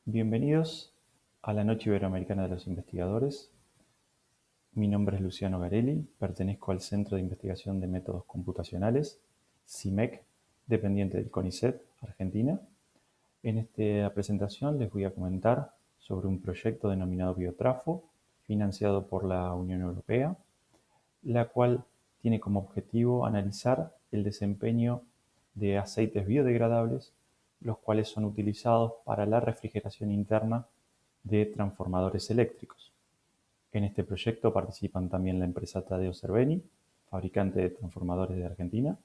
Bienvenidos a la Noche Iberoamericana de los Investigadores. Mi nombre es Luciano Garelli, pertenezco al Centro de Investigación de Métodos Computacionales, CIMEC, dependiente del CONICET, Argentina. En esta presentación les voy a comentar sobre un proyecto denominado Biotrafo, financiado por la Unión Europea, la cual tiene como objetivo analizar el desempeño de aceites biodegradables, los cuales son utilizados para la refrigeración interna de transformadores eléctricos. En este proyecto participan también la empresa Tadeo Cerveni, fabricante de transformadores de Argentina,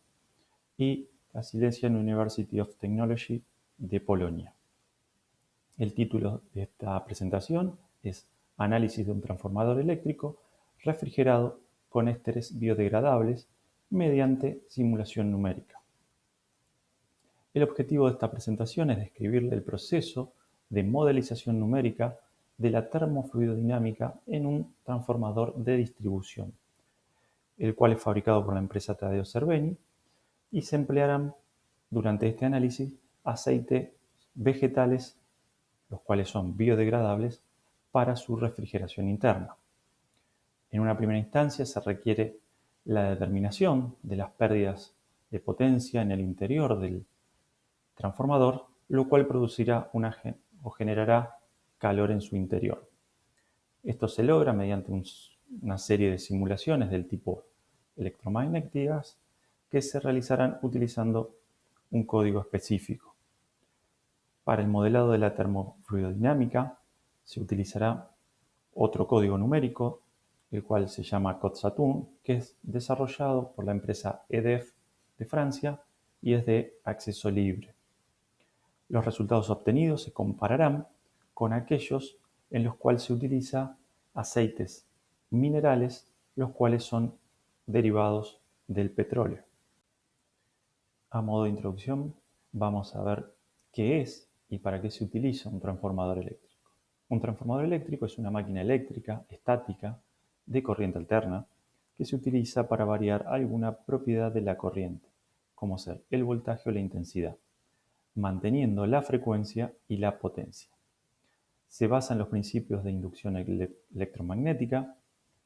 y la Silesian University of Technology de Polonia. El título de esta presentación es Análisis de un transformador eléctrico refrigerado con ésteres biodegradables mediante simulación numérica. El objetivo de esta presentación es describir el proceso de modelización numérica de la termofluidodinámica en un transformador de distribución, el cual es fabricado por la empresa Tadeo Cerveni, y se emplearán durante este análisis aceites vegetales, los cuales son biodegradables, para su refrigeración interna. En una primera instancia se requiere la determinación de las pérdidas de potencia en el interior del transformador, lo cual producirá o generará calor en su interior. Esto se logra mediante una serie de simulaciones del tipo electromagnéticas que se realizarán utilizando un código específico. Para el modelado de la termofluidodinámica se utilizará otro código numérico, el cual se llama Code Saturn, que es desarrollado por la empresa EDF de Francia y es de acceso libre. Los resultados obtenidos se compararán con aquellos en los cuales se utiliza aceites minerales, los cuales son derivados del petróleo. A modo de introducción, vamos a ver qué es y para qué se utiliza un transformador eléctrico. Un transformador eléctrico es una máquina eléctrica estática de corriente alterna que se utiliza para variar alguna propiedad de la corriente, como ser el voltaje o la intensidad, manteniendo la frecuencia y la potencia. Se basa en los principios de inducción electromagnética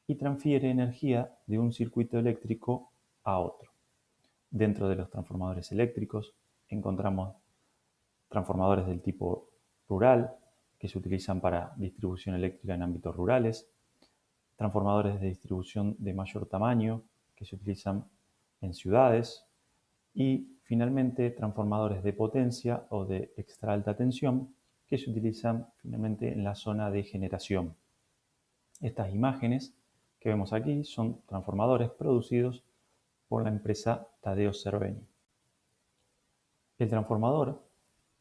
y transfiere energía de un circuito eléctrico a otro. Dentro de los transformadores eléctricos encontramos transformadores del tipo rural, que se utilizan para distribución eléctrica en ámbitos rurales, transformadores de distribución de mayor tamaño, que se utilizan en ciudades, y finalmente transformadores de potencia o de extra alta tensión, que se utilizan finalmente en la zona de generación. Estas imágenes que vemos aquí son transformadores producidos por la empresa Tadeo Cerveni. El transformador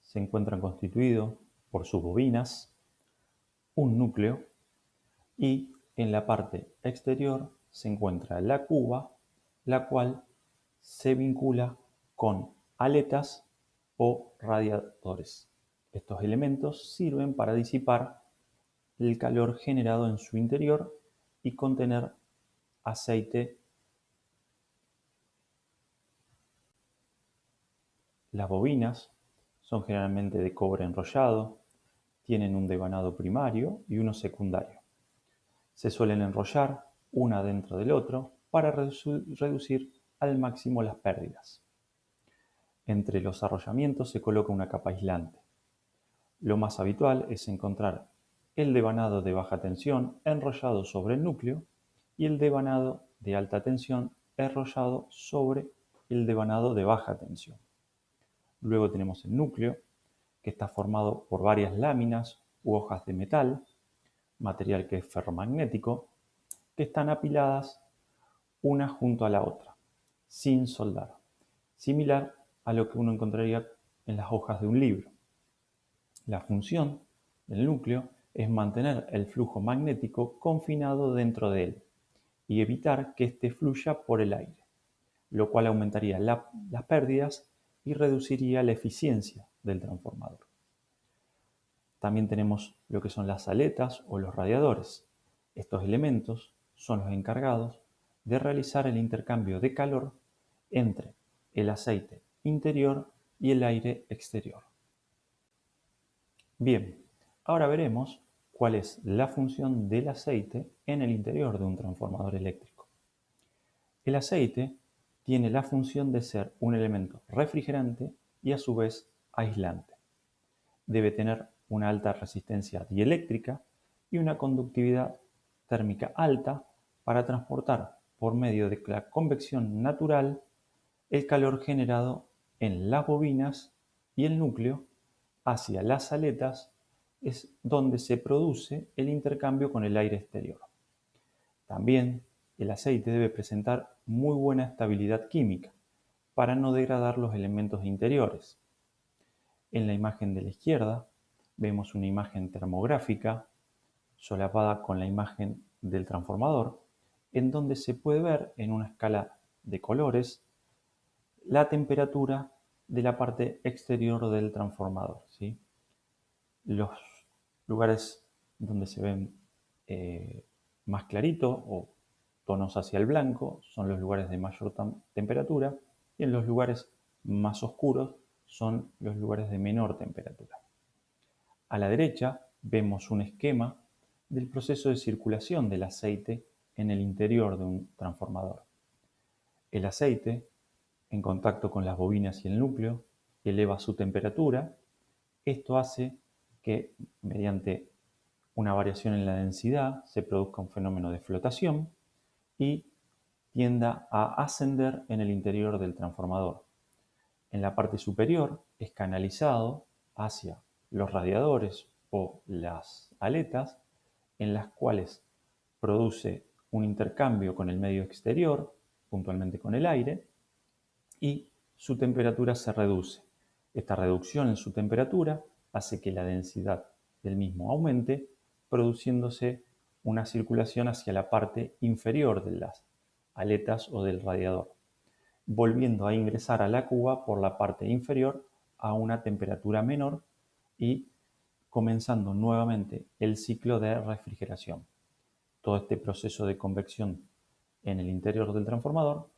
se encuentra constituido por sus bobinas, un núcleo y en la parte exterior se encuentra la cuba, la cual se vincula con aletas o radiadores. Estos elementos sirven para disipar el calor generado en su interior y contener aceite. Las bobinas son generalmente de cobre enrollado, tienen un devanado primario y uno secundario. Se suelen enrollar una dentro del otro para reducir al máximo las pérdidas. Entre los arrollamientos se coloca una capa aislante. Lo más habitual es encontrar el devanado de baja tensión enrollado sobre el núcleo y el devanado de alta tensión enrollado sobre el devanado de baja tensión. Luego tenemos el núcleo, que está formado por varias láminas u hojas de metal, material que es ferromagnético, que están apiladas una junto a la otra, sin soldar, similar a lo que uno encontraría en las hojas de un libro. La función del núcleo es mantener el flujo magnético confinado dentro de él y evitar que éste fluya por el aire, lo cual aumentaría las pérdidas y reduciría la eficiencia del transformador. También tenemos lo que son las aletas o los radiadores. Estos elementos son los encargados de realizar el intercambio de calor entre el aceite interior y el aire exterior. Bien, Ahora veremos cuál es la función del aceite en el interior de un transformador eléctrico. El aceite tiene la función de ser un elemento refrigerante y a su vez aislante. Debe tener una alta resistencia dieléctrica y una conductividad térmica alta para transportar por medio de la convección natural el calor generado en las bobinas y el núcleo hacia las aletas es donde se produce el intercambio con el aire exterior. También el aceite debe presentar muy buena estabilidad química para no degradar los elementos interiores. En la imagen de la izquierda vemos una imagen termográfica solapada con la imagen del transformador, en donde se puede ver en una escala de colores la temperatura de la parte exterior del transformador, ¿sí? Los lugares donde se ven más clarito o tonos hacia el blanco son los lugares de mayor temperatura y en los lugares más oscuros son los lugares de menor temperatura. A la derecha vemos un esquema del proceso de circulación del aceite en el interior de un transformador. El aceite, en contacto con las bobinas y el núcleo, eleva su temperatura. Esto hace que, mediante una variación en la densidad, se produzca un fenómeno de flotación y tienda a ascender en el interior del transformador. En la parte superior es canalizado hacia los radiadores o las aletas, en las cuales produce un intercambio con el medio exterior, puntualmente con el aire, y su temperatura se reduce. Esta reducción en su temperatura hace que la densidad del mismo aumente, produciéndose una circulación hacia la parte inferior de las aletas o del radiador, volviendo a ingresar a la cuba por la parte inferior a una temperatura menor y comenzando nuevamente el ciclo de refrigeración. Todo este proceso de convección en el interior del transformador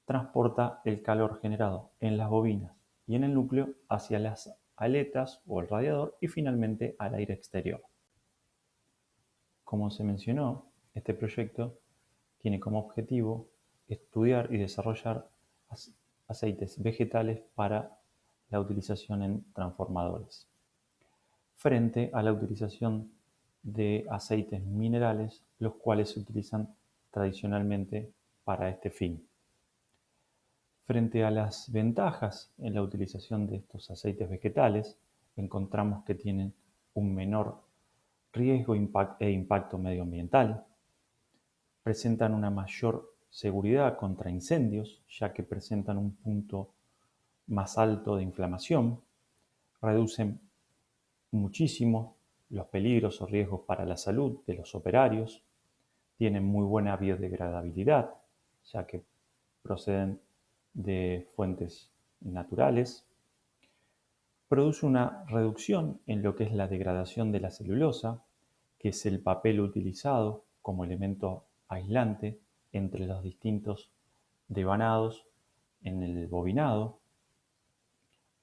transporta el calor generado en las bobinas y en el núcleo hacia las aletas o el radiador y finalmente al aire exterior. Como se mencionó, este proyecto tiene como objetivo estudiar y desarrollar aceites vegetales para la utilización en transformadores, frente a la utilización de aceites minerales, los cuales se utilizan tradicionalmente para este fin. Frente a las ventajas en la utilización de estos aceites vegetales, encontramos que tienen un menor riesgo e impacto medioambiental, presentan una mayor seguridad contra incendios, ya que presentan un punto más alto de inflamación, reducen muchísimo los peligros o riesgos para la salud de los operarios, tienen muy buena biodegradabilidad, ya que proceden de fuentes naturales, produce una reducción en lo que es la degradación de la celulosa, que es el papel utilizado como elemento aislante entre los distintos devanados en el bobinado,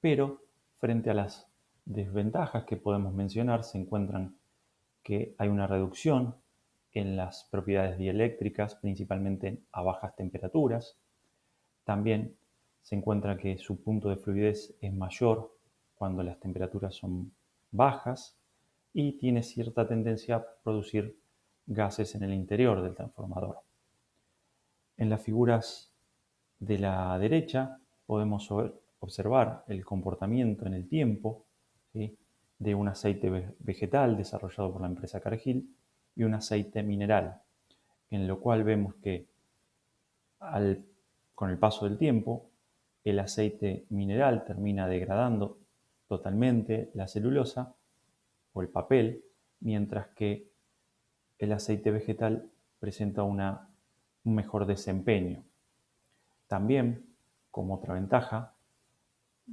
pero frente a las desventajas que podemos mencionar se encuentran que hay una reducción en las propiedades dieléctricas, principalmente a bajas temperaturas. También se encuentra que su punto de fluidez es mayor cuando las temperaturas son bajas y tiene cierta tendencia a producir gases en el interior del transformador. En las figuras de la derecha podemos observar el comportamiento en el tiempo, ¿sí?, de un aceite vegetal desarrollado por la empresa Cargill y un aceite mineral, en lo cual vemos que con el paso del tiempo el aceite mineral termina degradando totalmente la celulosa o el papel, mientras que el aceite vegetal presenta un mejor desempeño. También, como otra ventaja,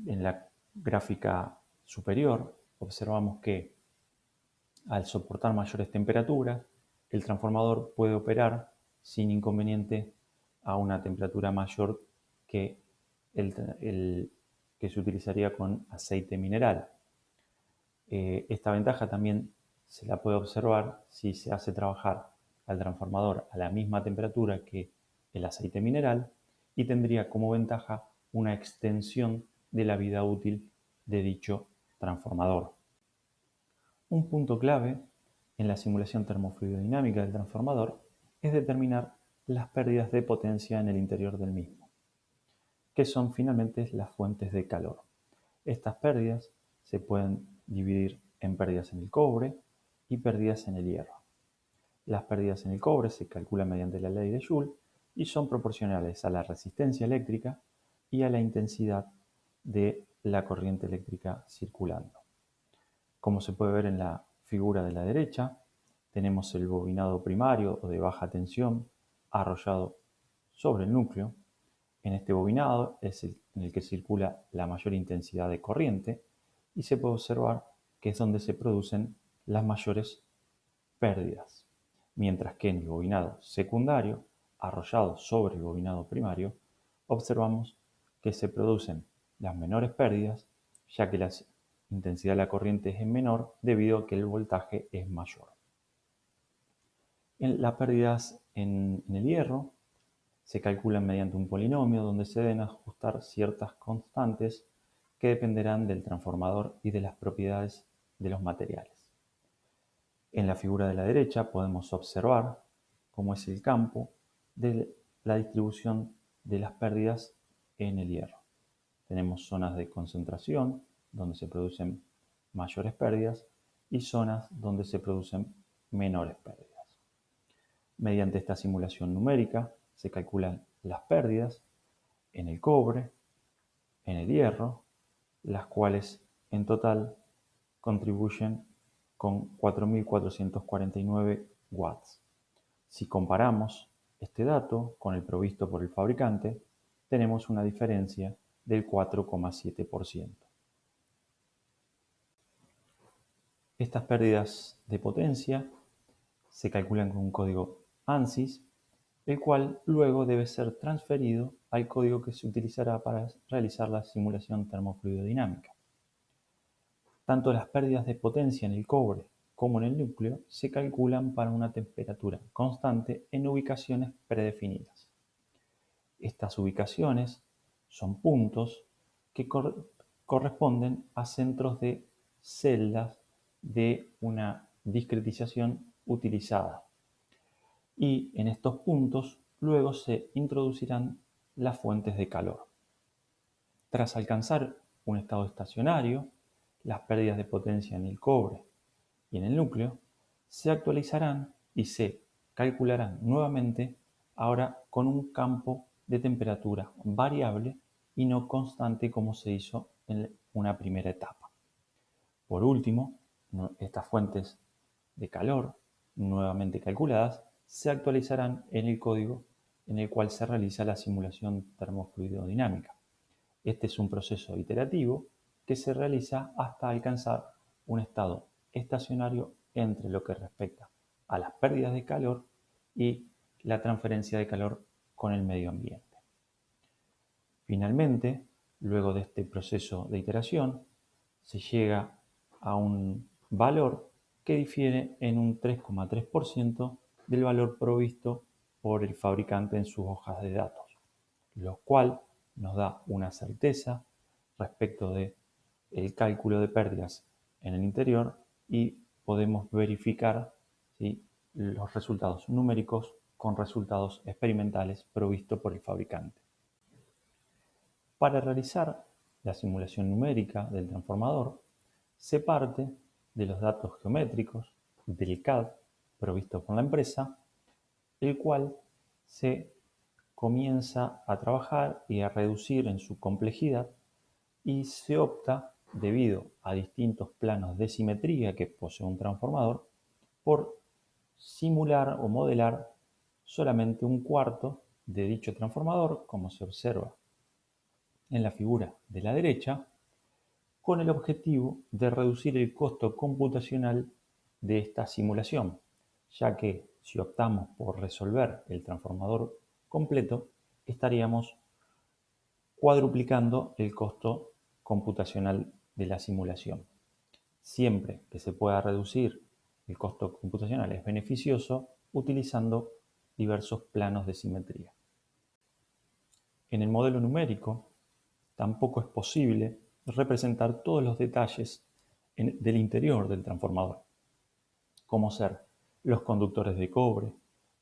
en la gráfica superior observamos que al soportar mayores temperaturas, el transformador puede operar sin inconveniente a una temperatura mayor que el que se utilizaría con aceite mineral. Esta ventaja también se la puede observar si se hace trabajar al transformador a la misma temperatura que el aceite mineral y tendría como ventaja una extensión de la vida útil de dicho transformador. Un punto clave en la simulación termofluidodinámica del transformador es determinar las pérdidas de potencia en el interior del mismo, que son finalmente las fuentes de calor. Estas pérdidas se pueden dividir en pérdidas en el cobre y pérdidas en el hierro. Las pérdidas en el cobre se calculan mediante la ley de Joule y son proporcionales a la resistencia eléctrica y a la intensidad de la corriente eléctrica circulando. Como se puede ver en la figura de la derecha, tenemos el bobinado primario o de baja tensión arrollado sobre el núcleo. En este bobinado es en el que circula la mayor intensidad de corriente y se puede observar que es donde se producen las mayores pérdidas, mientras que en el bobinado secundario, arrollado sobre el bobinado primario, observamos que se producen las menores pérdidas, ya que la intensidad de la corriente es menor debido a que el voltaje es mayor. Las pérdidas en el hierro se calculan mediante un polinomio donde se deben ajustar ciertas constantes que dependerán del transformador y de las propiedades de los materiales. En la figura de la derecha podemos observar cómo es el campo de la distribución de las pérdidas en el hierro. Tenemos zonas de concentración donde se producen mayores pérdidas y zonas donde se producen menores pérdidas. Mediante esta simulación numérica se calculan las pérdidas en el cobre, en el hierro, las cuales en total contribuyen con 4.449 watts. Si comparamos este dato con el provisto por el fabricante, tenemos una diferencia del 4,7%. Estas pérdidas de potencia se calculan con un código ANSYS, el cual luego debe ser transferido al código que se utilizará para realizar la simulación termofluidodinámica. Tanto las pérdidas de potencia en el cobre como en el núcleo se calculan para una temperatura constante en ubicaciones predefinidas. Estas ubicaciones son puntos que corresponden a centros de celdas de una discretización utilizada. Y en estos puntos luego se introducirán las fuentes de calor. Tras alcanzar un estado estacionario, las pérdidas de potencia en el cobre y en el núcleo se actualizarán y se calcularán nuevamente, ahora con un campo de temperatura variable y no constante como se hizo en una primera etapa. Por último, estas fuentes de calor nuevamente calculadas se actualizarán en el código en el cual se realiza la simulación termofluidodinámica. Este es un proceso iterativo que se realiza hasta alcanzar un estado estacionario entre lo que respecta a las pérdidas de calor y la transferencia de calor con el medio ambiente. Finalmente, luego de este proceso de iteración, se llega a un valor que difiere en un 3,3% del valor provisto por el fabricante en sus hojas de datos, lo cual nos da una certeza respecto de el cálculo de pérdidas en el interior y podemos verificar, ¿sí?, los resultados numéricos con resultados experimentales provistos por el fabricante. Para realizar la simulación numérica del transformador, se parte de los datos geométricos del CAD provisto por la empresa, el cual se comienza a trabajar y a reducir en su complejidad y se opta, debido a distintos planos de simetría que posee un transformador, por simular o modelar solamente un cuarto de dicho transformador, como se observa en la figura de la derecha, con el objetivo de reducir el costo computacional de esta simulación, ya que si optamos por resolver el transformador completo, estaríamos cuadruplicando el costo computacional de la simulación. Siempre que se pueda reducir el costo computacional es beneficioso utilizando diversos planos de simetría. En el modelo numérico tampoco es posible representar todos los detalles del interior del transformador, como ser los conductores de cobre,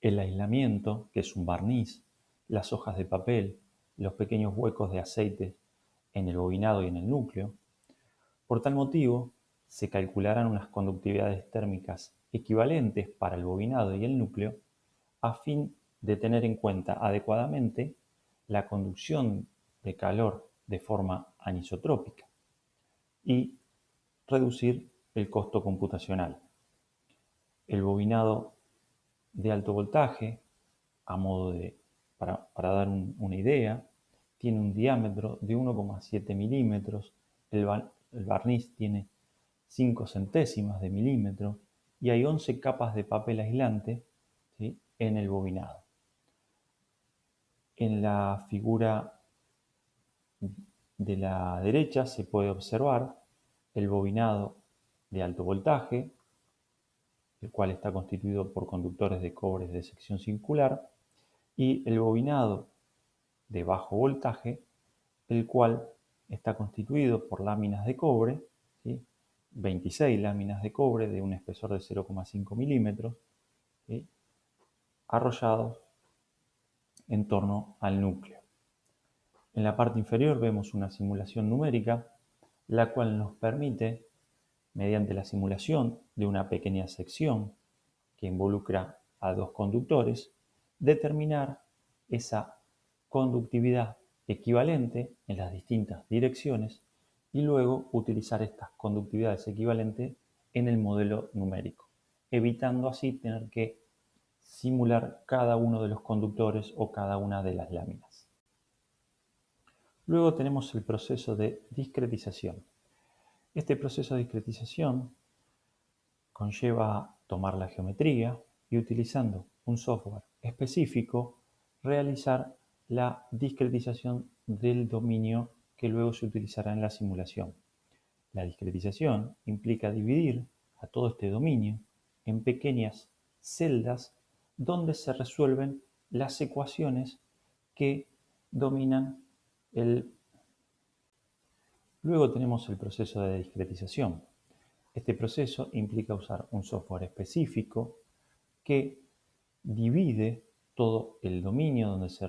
el aislamiento, que es un barniz, las hojas de papel, los pequeños huecos de aceite en el bobinado y en el núcleo. Por tal motivo, se calcularán unas conductividades térmicas equivalentes para el bobinado y el núcleo a fin de tener en cuenta adecuadamente la conducción de calor de forma anisotrópica y reducir el costo computacional. El bobinado de alto voltaje, para dar una idea, tiene un diámetro de 1,7 milímetros, el barniz tiene 5 centésimas de milímetro y hay 11 capas de papel aislante, ¿sí?, en el bobinado. En la figura de la derecha se puede observar el bobinado de alto voltaje, el cual está constituido por conductores de cobre de sección circular, y el bobinado de bajo voltaje, el cual está constituido por láminas de cobre, ¿sí?, 26 láminas de cobre de un espesor de 0,5 milímetros, ¿sí?, arrollados en torno al núcleo. En la parte inferior vemos una simulación numérica, la cual nos permite, mediante la simulación de una pequeña sección que involucra a dos conductores, determinar esa conductividad equivalente en las distintas direcciones y luego utilizar estas conductividades equivalentes en el modelo numérico, evitando así tener que simular cada uno de los conductores o cada una de las láminas. Luego tenemos el proceso de discretización. Este proceso de discretización conlleva tomar la geometría y, utilizando un software específico, realizar la discretización del dominio que luego se utilizará en la simulación. La discretización implica dividir a todo este dominio en pequeñas celdas donde se resuelven las ecuaciones que dominan el... Luego tenemos el proceso de discretización. Este proceso implica usar un software específico que divide todo el dominio donde se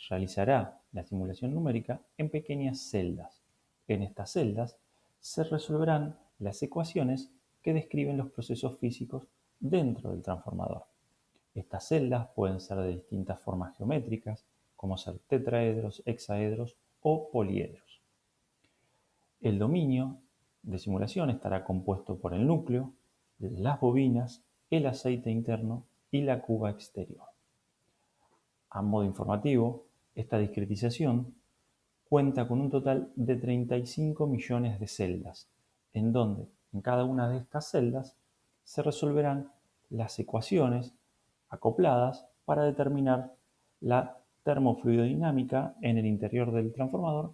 realizará la simulación numérica en pequeñas celdas. En estas celdas se resolverán las ecuaciones que describen los procesos físicos dentro del transformador. Estas celdas pueden ser de distintas formas geométricas, como ser tetraedros, hexaedros o poliedros. El dominio de simulación estará compuesto por el núcleo, las bobinas, el aceite interno y la cuba exterior. A modo informativo, esta discretización cuenta con un total de 35 millones de celdas, en donde en cada una de estas celdas se resolverán las ecuaciones acopladas para determinar la termofluidodinámica en el interior del transformador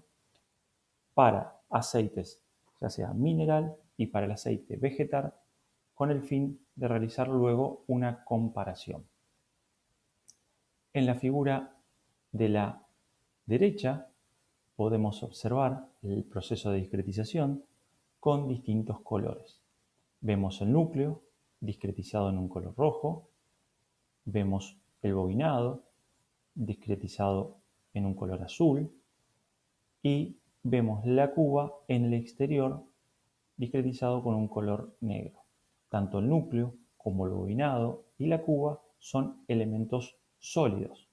para aceites, ya sea mineral, y para el aceite vegetal, con el fin de realizar luego una comparación. En la figura de la derecha podemos observar el proceso de discretización con distintos colores. Vemos el núcleo discretizado en un color rojo, vemos el bobinado discretizado en un color azul y vemos la cuba en el exterior discretizado con un color negro. Tanto el núcleo como el bobinado y la cuba son elementos sólidos,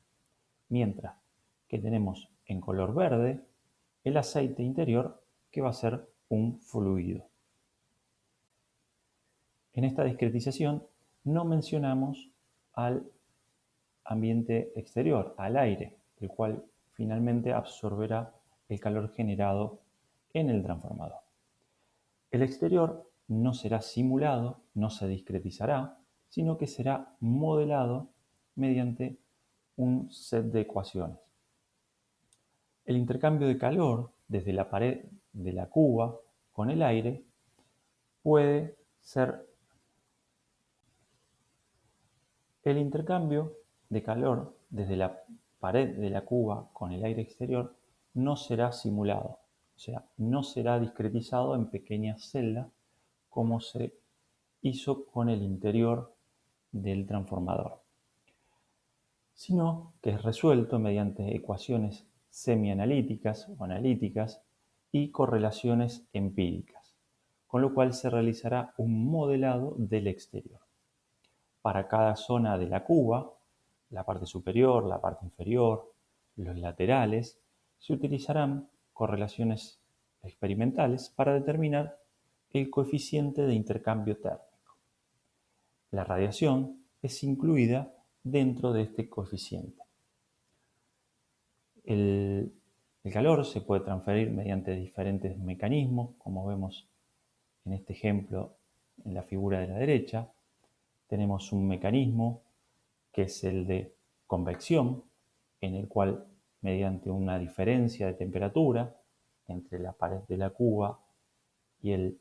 mientras que tenemos en color verde el aceite interior, que va a ser un fluido. En esta discretización no mencionamos al ambiente exterior, al aire, el cual finalmente absorberá el calor generado en el transformador. El exterior no será simulado, no se discretizará, sino que será modelado mediante un set de ecuaciones. El intercambio de calor desde la pared de la cuba con el aire puede ser El intercambio de calor desde la pared de la cuba con el aire exterior no será simulado, o sea, no será discretizado en pequeñas celdas como se hizo con el interior del transformador, sino que es resuelto mediante ecuaciones semianalíticas o analíticas y correlaciones empíricas, con lo cual se realizará un modelado del exterior. Para cada zona de la cuba, la parte superior, la parte inferior, los laterales, se utilizarán correlaciones experimentales para determinar el coeficiente de intercambio térmico. La radiación es incluida dentro de este coeficiente. El calor se puede transferir mediante diferentes mecanismos, como vemos en este ejemplo en la figura de la derecha. Tenemos un mecanismo que es el de convección, en el cual mediante una diferencia de temperatura entre la pared de la cuba y el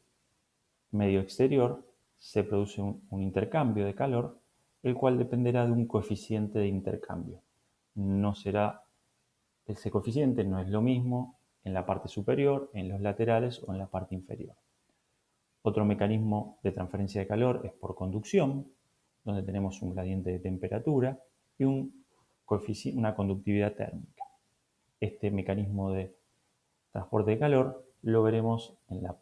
medio exterior se produce un intercambio de calor, el cual dependerá de un coeficiente de intercambio. No será, ese coeficiente no es lo mismo en la parte superior, en los laterales o en la parte inferior. Otro mecanismo de transferencia de calor es por conducción, donde tenemos un gradiente de temperatura y una conductividad térmica. Este mecanismo de transporte de calor lo veremos en la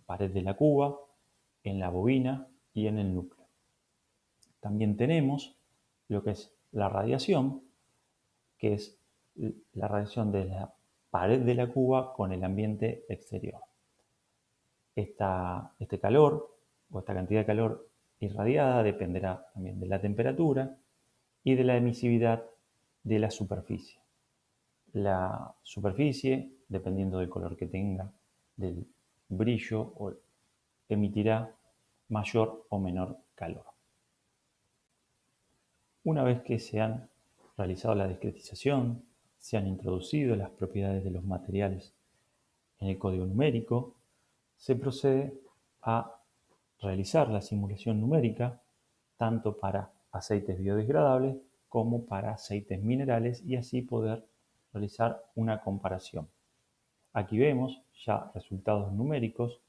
pared de la cuba, en la bobina y en el núcleo. También tenemos lo que es la radiación, que es la radiación de la pared de la cuba con el ambiente exterior. Este calor o esta cantidad de calor irradiada dependerá también de la temperatura y de la emisividad de la superficie. La superficie, dependiendo del color que tenga, del brillo, emitirá mayor o menor calor. Una vez que se han realizado la discretización, se han introducido las propiedades de los materiales en el código numérico, se procede a realizar la simulación numérica tanto para aceites biodegradables como para aceites minerales y así poder realizar una comparación. Aquí vemos ya resultados numéricos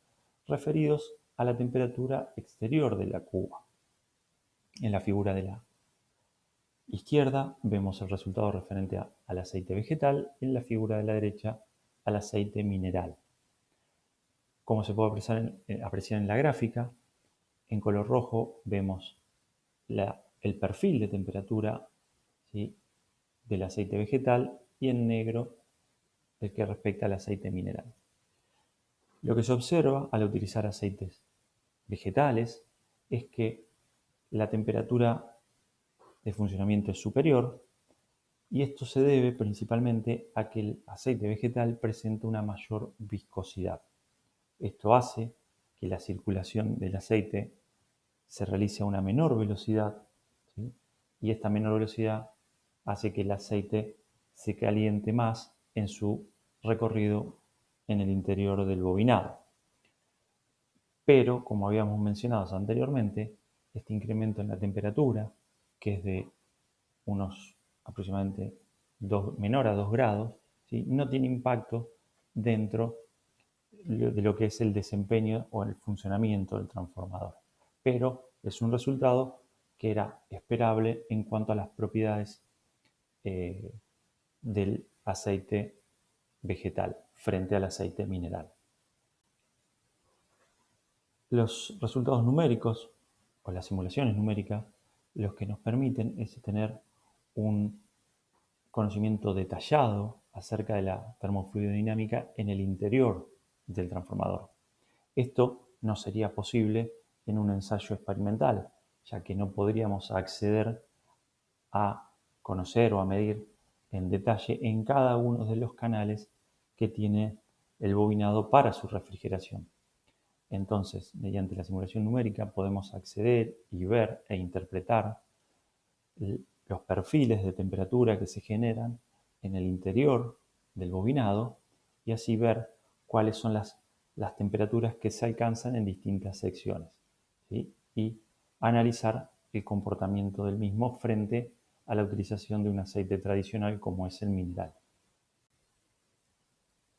referidos a la temperatura exterior de la cuba. En la figura de la izquierda vemos el resultado referente al aceite vegetal y en la figura de la derecha al aceite mineral. Como se puede apreciar en la gráfica, en color rojo vemos el perfil de temperatura, ¿sí?, del aceite vegetal y en negro el que respecta al aceite mineral. Lo que se observa al utilizar aceites vegetales es que la temperatura de funcionamiento es superior y esto se debe principalmente a que el aceite vegetal presenta una mayor viscosidad. Esto hace que la circulación del aceite se realice a una menor velocidad, ¿sí?, y esta menor velocidad hace que el aceite se caliente más en su recorrido en el interior del bobinado. Pero, como habíamos mencionado anteriormente, este incremento en la temperatura, que es de unos aproximadamente menor a 2 grados, ¿sí?, no tiene impacto dentro de lo que es el desempeño o el funcionamiento del transformador. Pero es un resultado que era esperable en cuanto a las propiedades del aceite vegetal frente al aceite mineral. Los resultados numéricos o las simulaciones numéricas lo que nos permiten es tener un conocimiento detallado acerca de la termofluidodinámica en el interior del transformador. Esto no sería posible en un ensayo experimental, ya que no podríamos acceder a conocer o a medir en detalle en cada uno de los canales que tiene el bobinado para su refrigeración. Entonces, mediante la simulación numérica podemos acceder y ver e interpretar los perfiles de temperatura que se generan en el interior del bobinado y así ver cuáles son las temperaturas que se alcanzan en distintas secciones, ¿sí?, y analizar el comportamiento del mismo frente a la utilización de un aceite tradicional como es el mineral.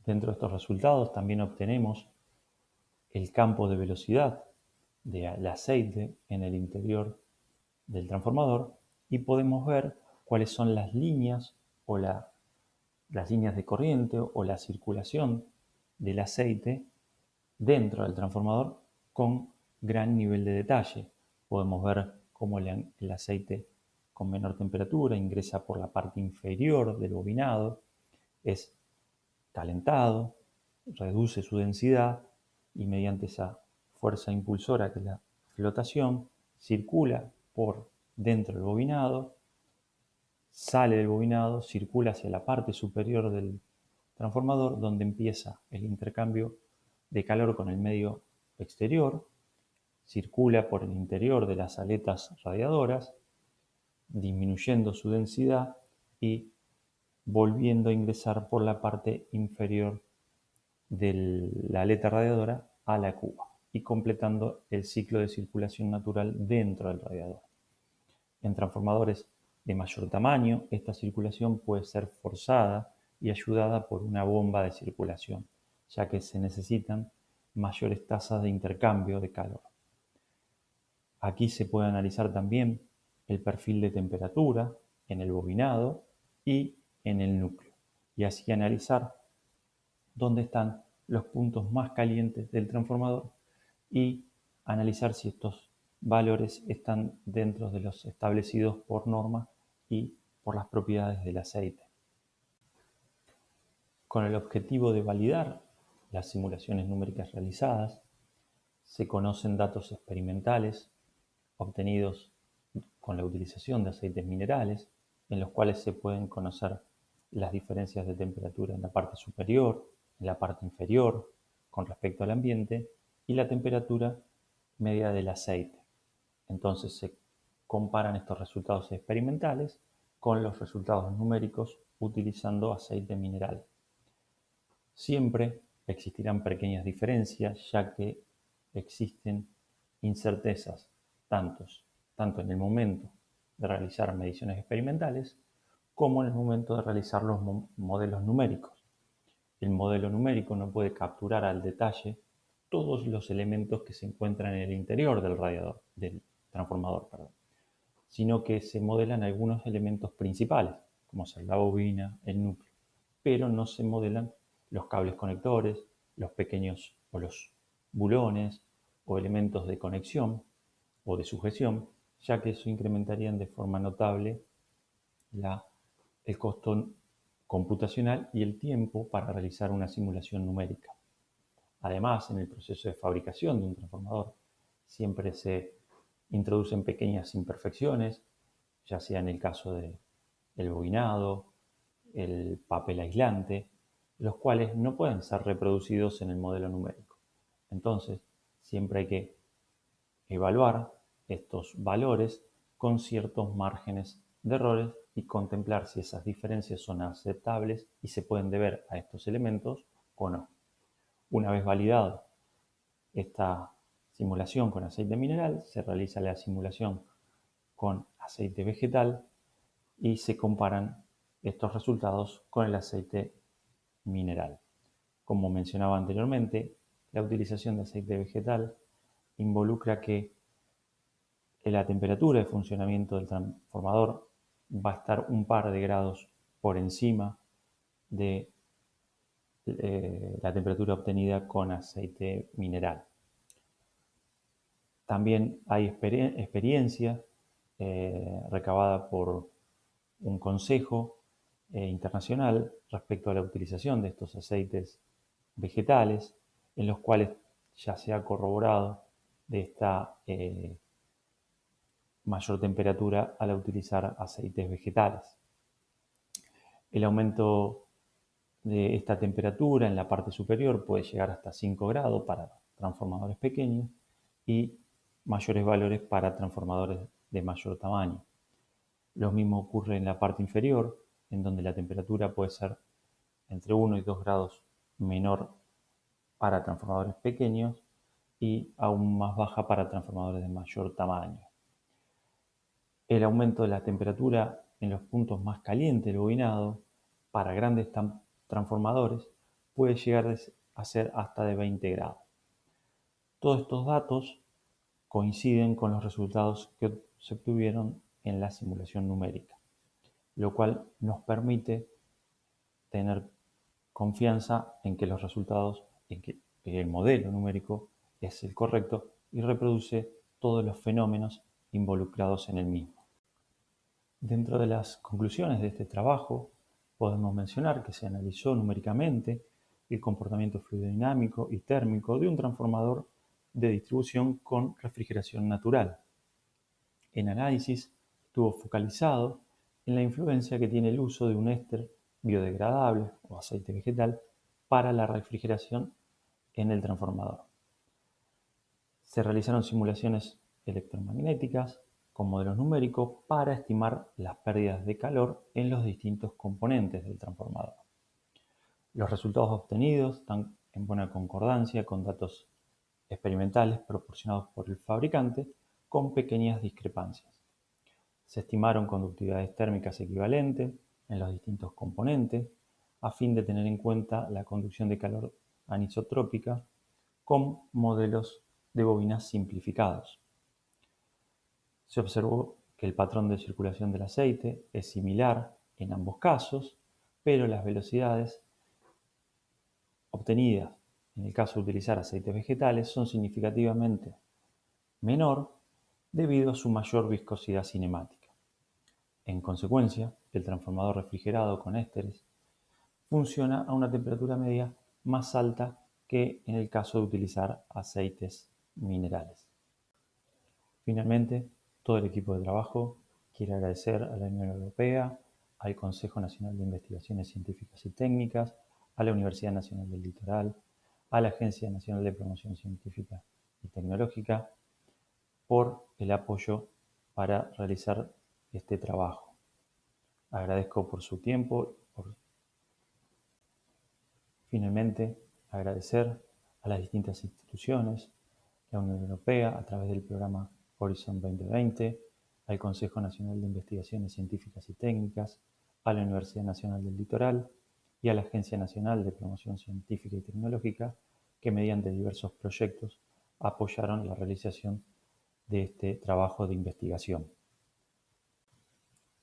Dentro de estos resultados también obtenemos el campo de velocidad del aceite en el interior del transformador y podemos ver cuáles son las líneas o las líneas de corriente o la circulación del aceite dentro del transformador con gran nivel de detalle. Podemos ver cómo el aceite con menor temperatura ingresa por la parte inferior del bobinado, es calentado, reduce su densidad y mediante esa fuerza impulsora que es la flotación, circula por dentro del bobinado, sale del bobinado, circula hacia la parte superior del transformador donde empieza el intercambio de calor con el medio exterior, circula por el interior de las aletas radiadoras, disminuyendo su densidad y volviendo a ingresar por la parte inferior de la aleta radiadora a la cuba y completando el ciclo de circulación natural dentro del radiador. En transformadores de mayor tamaño, esta circulación puede ser forzada y ayudada por una bomba de circulación, ya que se necesitan mayores tasas de intercambio de calor. Aquí se puede analizar también el perfil de temperatura en el bobinado y en el núcleo, y así analizar dónde están los puntos más calientes del transformador y analizar si estos valores están dentro de los establecidos por norma y por las propiedades del aceite. Con el objetivo de validar las simulaciones numéricas realizadas, se conocen datos experimentales obtenidos con la utilización de aceites minerales, en los cuales se pueden conocer las diferencias de temperatura en la parte superior, en la parte inferior, con respecto al ambiente, y la temperatura media del aceite. Entonces se comparan estos resultados experimentales con los resultados numéricos utilizando aceite mineral. Siempre existirán pequeñas diferencias, ya que existen incertezas tanto en el momento de realizar mediciones experimentales como en el momento de realizar los modelos numéricos. El modelo numérico no puede capturar al detalle todos los elementos que se encuentran en el interior del transformador, sino que se modelan algunos elementos principales, como ser la bobina, el núcleo, pero no se modelan los cables conectores, los pequeños o los bulones o elementos de conexión o de sujeción, ya que eso incrementaría de forma notable el costo computacional y el tiempo para realizar una simulación numérica. Además, en el proceso de fabricación de un transformador siempre se introducen pequeñas imperfecciones, ya sea en el caso del bobinado, el papel aislante, los cuales no pueden ser reproducidos en el modelo numérico. Entonces, siempre hay que evaluar estos valores con ciertos márgenes de errores y contemplar si esas diferencias son aceptables y se pueden deber a estos elementos o no. Una vez validado esta simulación con aceite mineral, se realiza la simulación con aceite vegetal y se comparan estos resultados con el aceite mineral. Como mencionaba anteriormente, la utilización de aceite vegetal involucra que la temperatura de funcionamiento del transformador va a estar un par de grados por encima de la temperatura obtenida con aceite mineral. También hay experiencia recabada por un consejo internacional respecto a la utilización de estos aceites vegetales, en los cuales ya se ha corroborado de esta mayor temperatura al utilizar aceites vegetales. El aumento de esta temperatura en la parte superior puede llegar hasta 5 grados para transformadores pequeños y mayores valores para transformadores de mayor tamaño. Lo mismo ocurre en la parte inferior, en donde la temperatura puede ser entre 1 y 2 grados menor para transformadores pequeños y aún más baja para transformadores de mayor tamaño. El aumento de la temperatura en los puntos más calientes del bobinado para grandes transformadores puede llegar a ser hasta de 20 grados. Todos estos datos coinciden con los resultados que se obtuvieron en la simulación numérica, lo cual nos permite tener confianza en que los resultados, en que el modelo numérico es el correcto y reproduce todos los fenómenos involucrados en el mismo. Dentro de las conclusiones de este trabajo, podemos mencionar que se analizó numéricamente el comportamiento fluidodinámico y térmico de un transformador de distribución con refrigeración natural. El análisis estuvo focalizado en la influencia que tiene el uso de un éster biodegradable o aceite vegetal para la refrigeración en el transformador. Se realizaron simulaciones electromagnéticas con modelos numéricos para estimar las pérdidas de calor en los distintos componentes del transformador. Los resultados obtenidos están en buena concordancia con datos experimentales proporcionados por el fabricante con pequeñas discrepancias. Se estimaron conductividades térmicas equivalentes en los distintos componentes a fin de tener en cuenta la conducción de calor anisotrópica con modelos de bobinas simplificados. Se observó que el patrón de circulación del aceite es similar en ambos casos, pero las velocidades obtenidas en el caso de utilizar aceites vegetales son significativamente menor debido a su mayor viscosidad cinemática. En consecuencia, el transformador refrigerado con ésteres funciona a una temperatura media más alta que en el caso de utilizar aceites minerales. Finalmente, todo el equipo de trabajo quiere agradecer a la Unión Europea, al Consejo Nacional de Investigaciones Científicas y Técnicas, a la Universidad Nacional del Litoral, a la Agencia Nacional de Promoción Científica y Tecnológica por el apoyo para realizar este trabajo. Agradezco por su tiempo. Finalmente, agradecer a las distintas instituciones, la Unión Europea a través del programa Horizon 2020, al Consejo Nacional de Investigaciones Científicas y Técnicas, a la Universidad Nacional del Litoral y a la Agencia Nacional de Promoción Científica y Tecnológica, que mediante diversos proyectos apoyaron la realización de este trabajo de investigación.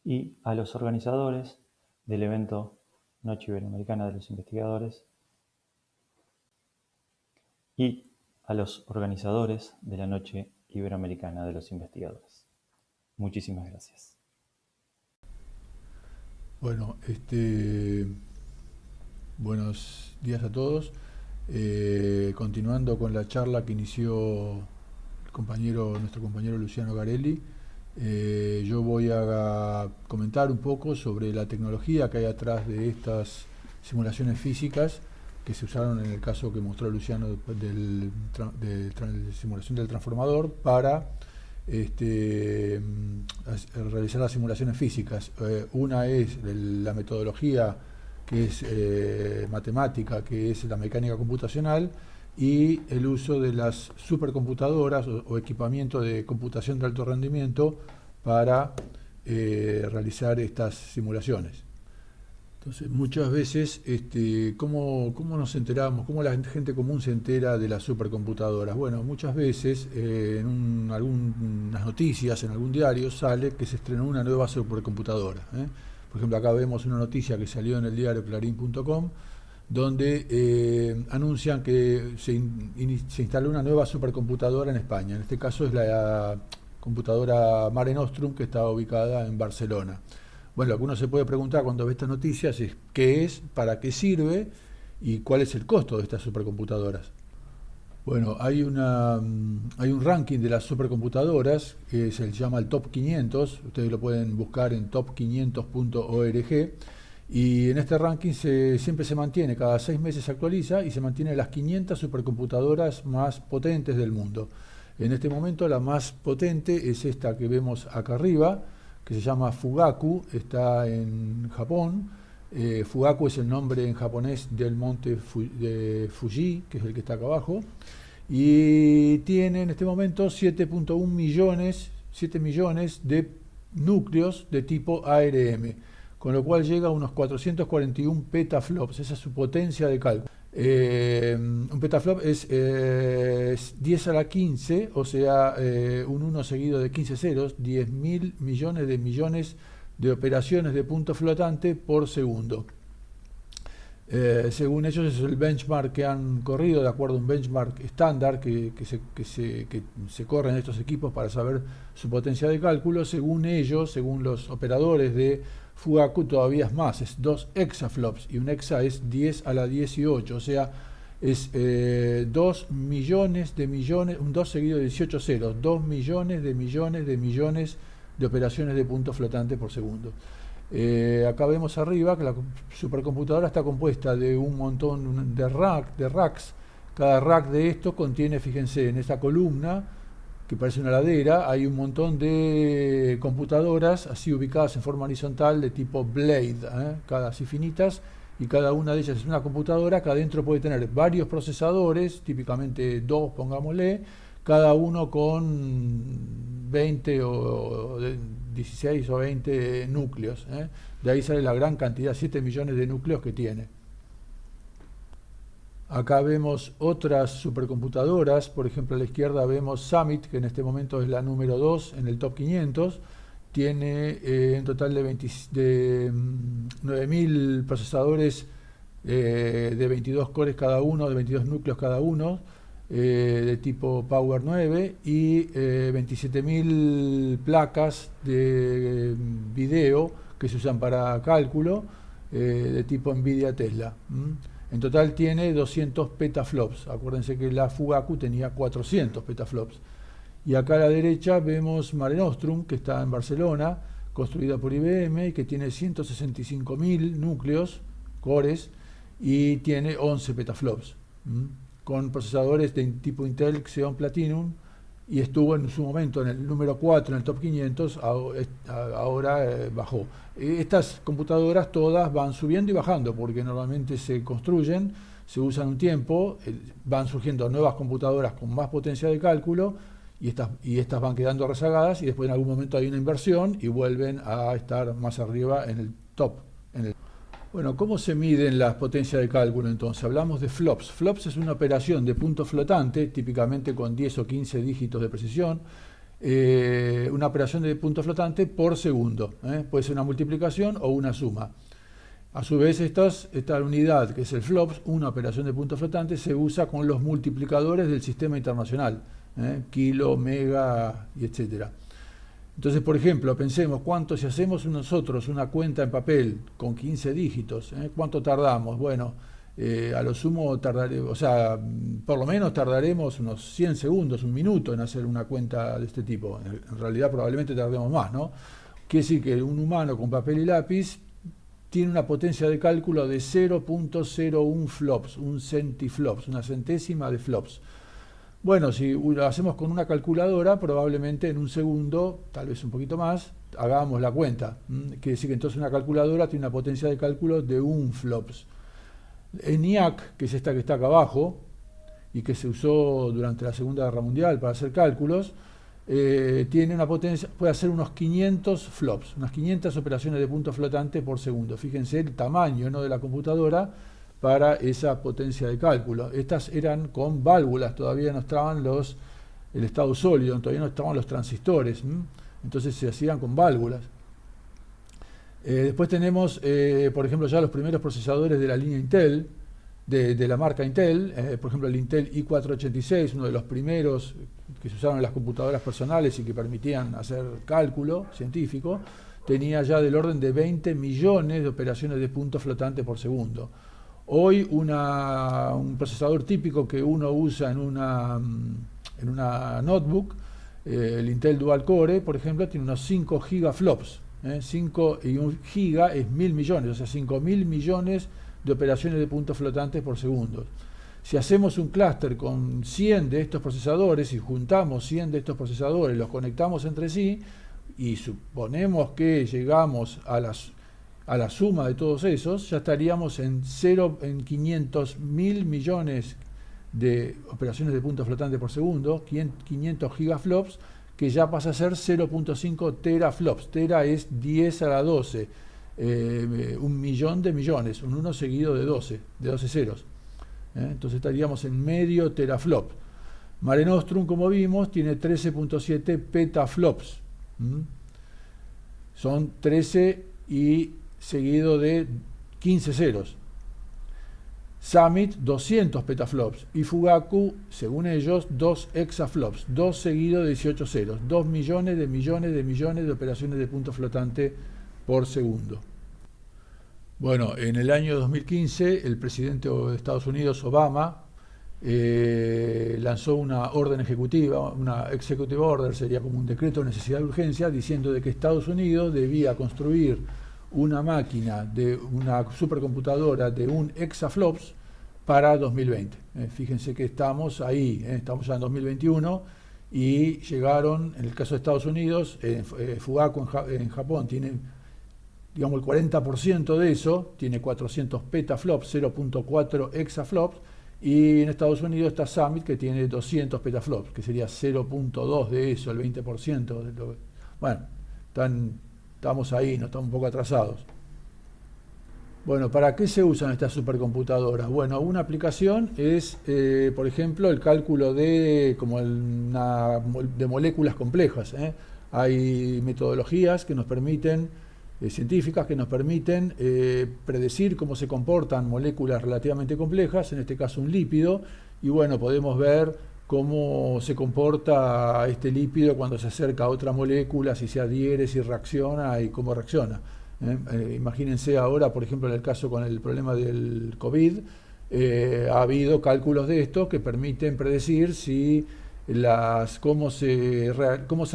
Y a los organizadores del evento Noche Iberoamericana de los Investigadores y a los organizadores de la Noche Iberoamericana de los Investigadores. Muchísimas gracias. Bueno, buenos días a todos. Continuando con la charla que inició nuestro compañero Luciano Garelli, yo voy a comentar un poco sobre la tecnología que hay atrás de estas simulaciones físicas que se usaron en el caso que mostró Luciano de simulación del transformador para realizar las simulaciones físicas. Una es la metodología que es matemática, que es la mecánica computacional, y el uso de las supercomputadoras o equipamiento de computación de alto rendimiento para realizar estas simulaciones. Entonces, muchas veces, ¿cómo nos enteramos? ¿Cómo la gente común se entera de las supercomputadoras? Bueno, muchas veces en algunas noticias, en algún diario, sale que se estrenó una nueva supercomputadora. Por ejemplo, acá vemos una noticia que salió en el diario clarín.com, donde anuncian que se instaló una nueva supercomputadora en España. En este caso es la computadora Mare Nostrum, que está ubicada en Barcelona. Bueno, lo que uno se puede preguntar cuando ve estas noticias es qué es, para qué sirve y cuál es el costo de estas supercomputadoras. Bueno, hay un ranking de las supercomputadoras que se llama el Top 500, ustedes lo pueden buscar en top500.org, y en este ranking siempre se mantiene, cada 6 meses se actualiza y se mantiene las 500 supercomputadoras más potentes del mundo. En este momento la más potente es esta que vemos acá arriba, que se llama Fugaku, está en Japón. Fugaku es el nombre en japonés del monte de Fuji, que es el que está acá abajo, y tiene en este momento 7 millones de núcleos de tipo ARM, con lo cual llega a unos 441 petaflops. Esa es su potencia de cálculo. Un petaflop es 10 a la 15, o sea, un 1 seguido de 15 ceros, 10.000 millones de operaciones de punto flotante por segundo. Según ellos, es el benchmark que han corrido, de acuerdo a un benchmark estándar que se corre en estos equipos para saber su potencia de cálculo. Según ellos, según los operadores de Fugaku, todavía es más, es 2 hexaflops, y un hexa es 10 a la 18, o sea, es 2 millones de millones, un 2 seguido de 18 ceros, 2 millones de operaciones de punto flotante por segundo. Acá vemos arriba que la supercomputadora está compuesta de un montón de racks. Cada rack de estos contiene, fíjense, en esta columna, que parece una ladera, hay un montón de computadoras así ubicadas en forma horizontal de tipo Blade, cada así finitas, y cada una de ellas es una computadora que adentro puede tener varios procesadores, típicamente 2, pongámosle, cada uno con 20 o 16 o 20 núcleos. De ahí sale la gran cantidad, 7 millones de núcleos que tiene. Acá vemos otras supercomputadoras, por ejemplo a la izquierda vemos Summit, que en este momento es la número 2 en el top 500, tiene un total de 9.000 procesadores de 22 cores cada uno, de 22 núcleos cada uno, de tipo Power 9, y 27.000 placas de video que se usan para cálculo de tipo Nvidia Tesla. En total tiene 200 petaflops. Acuérdense que la Fugaku tenía 400 petaflops. Y acá a la derecha vemos Mare Nostrum, que está en Barcelona, construida por IBM, y que tiene 165.000 núcleos, cores, y tiene 11 petaflops, con procesadores de tipo Intel Xeon Platinum, y estuvo en su momento en el número 4 en el top 500, ahora bajó. Estas computadoras todas van subiendo y bajando, porque normalmente se construyen, se usan un tiempo, van surgiendo nuevas computadoras con más potencia de cálculo, y estas van quedando rezagadas, y después en algún momento hay una inversión y vuelven a estar más arriba en el top. Bueno, ¿cómo se miden las potencias de cálculo entonces? Hablamos de flops. Flops es una operación de punto flotante, típicamente con 10 o 15 dígitos de precisión, una operación de punto flotante por segundo. Puede ser una multiplicación o una suma. A su vez, esta unidad, que es el flops, una operación de punto flotante, se usa con los multiplicadores del sistema internacional, kilo, mega, y etcétera. Entonces, por ejemplo, pensemos cuánto, si hacemos nosotros una cuenta en papel con 15 dígitos, ¿cuánto tardamos? Bueno, a lo sumo tardaremos, o sea, por lo menos tardaremos unos 100 segundos, un minuto en hacer una cuenta de este tipo. En realidad probablemente tardemos más, ¿no? Quiere decir que un humano con papel y lápiz tiene una potencia de cálculo de 0.01 flops, un centiflops, una centésima de flops. Bueno, si lo hacemos con una calculadora, probablemente en un segundo, tal vez un poquito más, hagamos la cuenta. Quiere decir que entonces una calculadora tiene una potencia de cálculo de 1 flops. ENIAC, que es esta que está acá abajo, y que se usó durante la Segunda Guerra Mundial para hacer cálculos, tiene una potencia, puede hacer unos 500 flops, unas 500 operaciones de punto flotante por segundo. Fíjense el tamaño, ¿no?, de la computadora para esa potencia de cálculo. Estas eran con válvulas, todavía no estaban el estado sólido, todavía no estaban los transistores, entonces se hacían con válvulas. Después tenemos, por ejemplo, ya los primeros procesadores de la línea Intel, de la marca Intel, por ejemplo el Intel i486, uno de los primeros que se usaron en las computadoras personales y que permitían hacer cálculo científico, tenía ya del orden de 20 millones de operaciones de punto flotante por segundo. Hoy un procesador típico que uno usa en una notebook, el Intel Dual Core, por ejemplo, tiene unos 5 gigaflops. 5 y 1 giga es 1.000 millones, o sea, 5.000 millones de operaciones de puntos flotantes por segundo. Si hacemos un clúster con 100 de estos procesadores y juntamos 100 de estos procesadores, los conectamos entre sí y suponemos que llegamos a la suma de todos esos, ya estaríamos en 500.000 millones de operaciones de puntos flotantes por segundo, 500 gigaflops, que ya pasa a ser 0.5 teraflops. Tera es 10 a la 12, 1.000.000 de millones, un 1 seguido de 12 ceros. Entonces estaríamos en medio teraflop. Mare Nostrum, como vimos, tiene 13.7 petaflops. Son 13 y seguido de 15 ceros. Summit, 200 petaflops. Y Fugaku, según ellos, 2 hexaflops. 2 seguido de 18 ceros. 2 millones de millones de millones de operaciones de punto flotante por segundo. Bueno, en el año 2015, el presidente de Estados Unidos, Obama, lanzó una orden ejecutiva, una executive order, sería como un decreto de necesidad de urgencia, diciendo de que Estados Unidos debía construir una máquina, de una supercomputadora de 1 hexaflops para 2020. Fíjense que estamos ahí, estamos ya en 2021 y llegaron, en el caso de Estados Unidos, Fugaku en Japón tiene, digamos, el 40% de eso, tiene 400 petaflops, 0.4 hexaflops, y en Estados Unidos está Summit, que tiene 200 petaflops, que sería 0.2 de eso, el 20% de lo, bueno, estamos ahí, no estamos un poco atrasados. Bueno, ¿para qué se usan estas supercomputadoras? Bueno, una aplicación es, por ejemplo, el cálculo de moléculas complejas. Hay metodologías que nos permiten, científicas que nos permiten predecir cómo se comportan moléculas relativamente complejas, en este caso un lípido, y bueno, podemos ver cómo se comporta este lípido cuando se acerca a otra molécula, si se adhiere, si reacciona y cómo reacciona. Imagínense ahora, por ejemplo, en el caso con el problema del COVID, ha habido cálculos de esto que permiten predecir si cómo se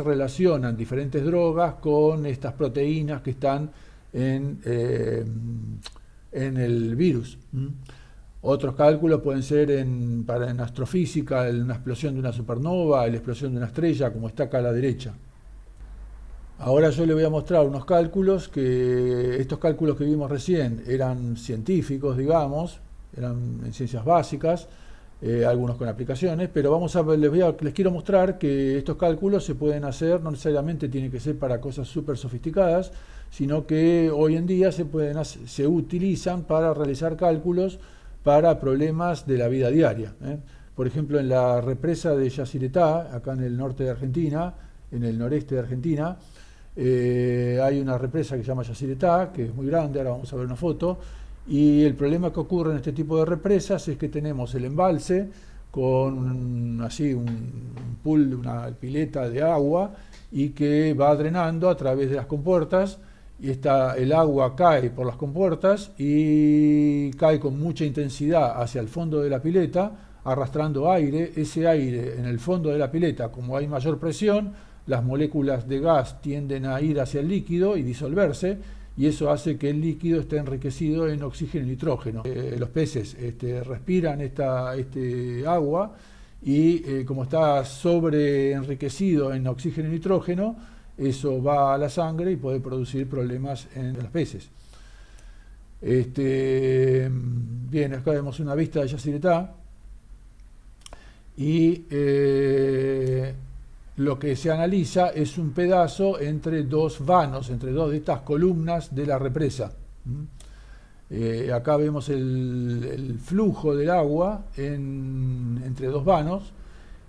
relacionan diferentes drogas con estas proteínas que están en el virus. Otros cálculos pueden ser en astrofísica, una explosión de una supernova, la explosión de una estrella, como está acá a la derecha. Ahora yo le voy a mostrar unos cálculos estos cálculos que vimos recién eran científicos, digamos, eran en ciencias básicas, algunos con aplicaciones, pero les quiero mostrar que estos cálculos se pueden hacer, no necesariamente tienen que ser para cosas súper sofisticadas, sino que hoy en día se utilizan para realizar cálculos para problemas de la vida diaria. Por ejemplo, en la represa de Yacyretá, acá en el norte de Argentina, en el noreste de Argentina, hay una represa que se llama Yacyretá, que es muy grande, ahora vamos a ver una foto, y el problema que ocurre en este tipo de represas es que tenemos el embalse con un pool, una pileta de agua, y que va drenando a través de las compuertas, y el agua cae por las compuertas y cae con mucha intensidad hacia el fondo de la pileta, arrastrando aire. Ese aire en el fondo de la pileta, como hay mayor presión, las moléculas de gas tienden a ir hacia el líquido y disolverse, y eso hace que el líquido esté enriquecido en oxígeno y nitrógeno. Los peces respiran este agua y como está sobre enriquecido en oxígeno y nitrógeno, eso va a la sangre y puede producir problemas en los peces. Bien, acá vemos una vista de Yacyretá y lo que se analiza es un pedazo entre dos vanos, entre dos de estas columnas de la represa. Acá vemos el flujo del agua entre dos vanos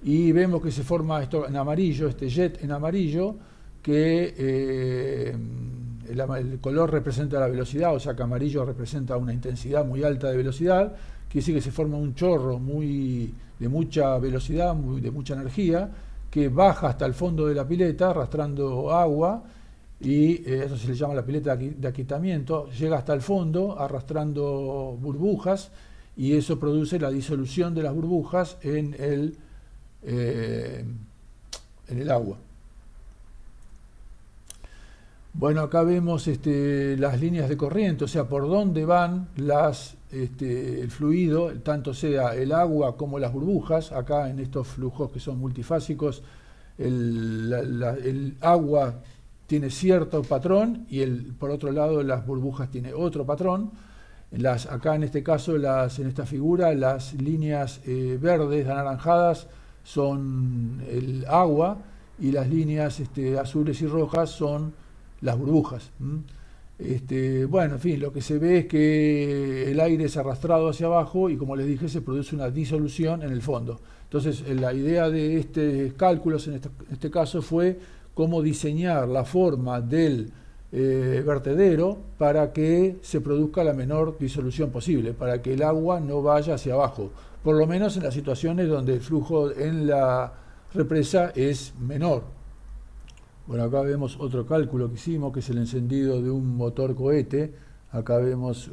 y vemos que se forma esto en amarillo, este jet en amarillo, que el color representa la velocidad, o sea que amarillo representa una intensidad muy alta de velocidad, quiere decir que se forma un chorro de mucha velocidad, de mucha energía, que baja hasta el fondo de la pileta arrastrando agua, y eso se le llama la pileta de aquietamiento, llega hasta el fondo arrastrando burbujas, y eso produce la disolución de las burbujas en el agua. Bueno, acá vemos las líneas de corriente, o sea, por dónde van el fluido, tanto sea el agua como las burbujas. Acá en estos flujos que son multifásicos, el agua tiene cierto patrón y por otro lado las burbujas tienen otro patrón. Acá en este caso, en esta figura, las líneas verdes anaranjadas son el agua, y las líneas azules y rojas son las burbujas. Bueno, en fin, lo que se ve es que el aire es arrastrado hacia abajo y, como les dije, se produce una disolución en el fondo. Entonces, la idea de estos cálculos en este caso fue cómo diseñar la forma del vertedero para que se produzca la menor disolución posible, para que el agua no vaya hacia abajo, por lo menos en las situaciones donde el flujo en la represa es menor. Bueno, acá vemos otro cálculo que hicimos, que es el encendido de un motor cohete. Acá vemos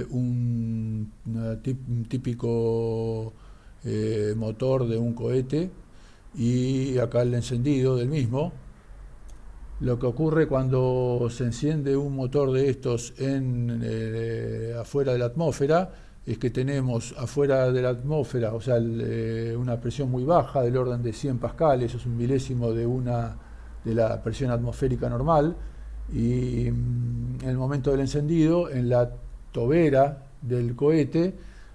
un típico motor de un cohete, y acá el encendido del mismo. Lo que ocurre cuando se enciende un motor de estos afuera de la atmósfera es que tenemos afuera de la atmósfera, o sea, una presión muy baja del orden de 100 pascales, es un milésimo de la presión atmosférica normal, y en el momento del encendido, en la tobera del cohete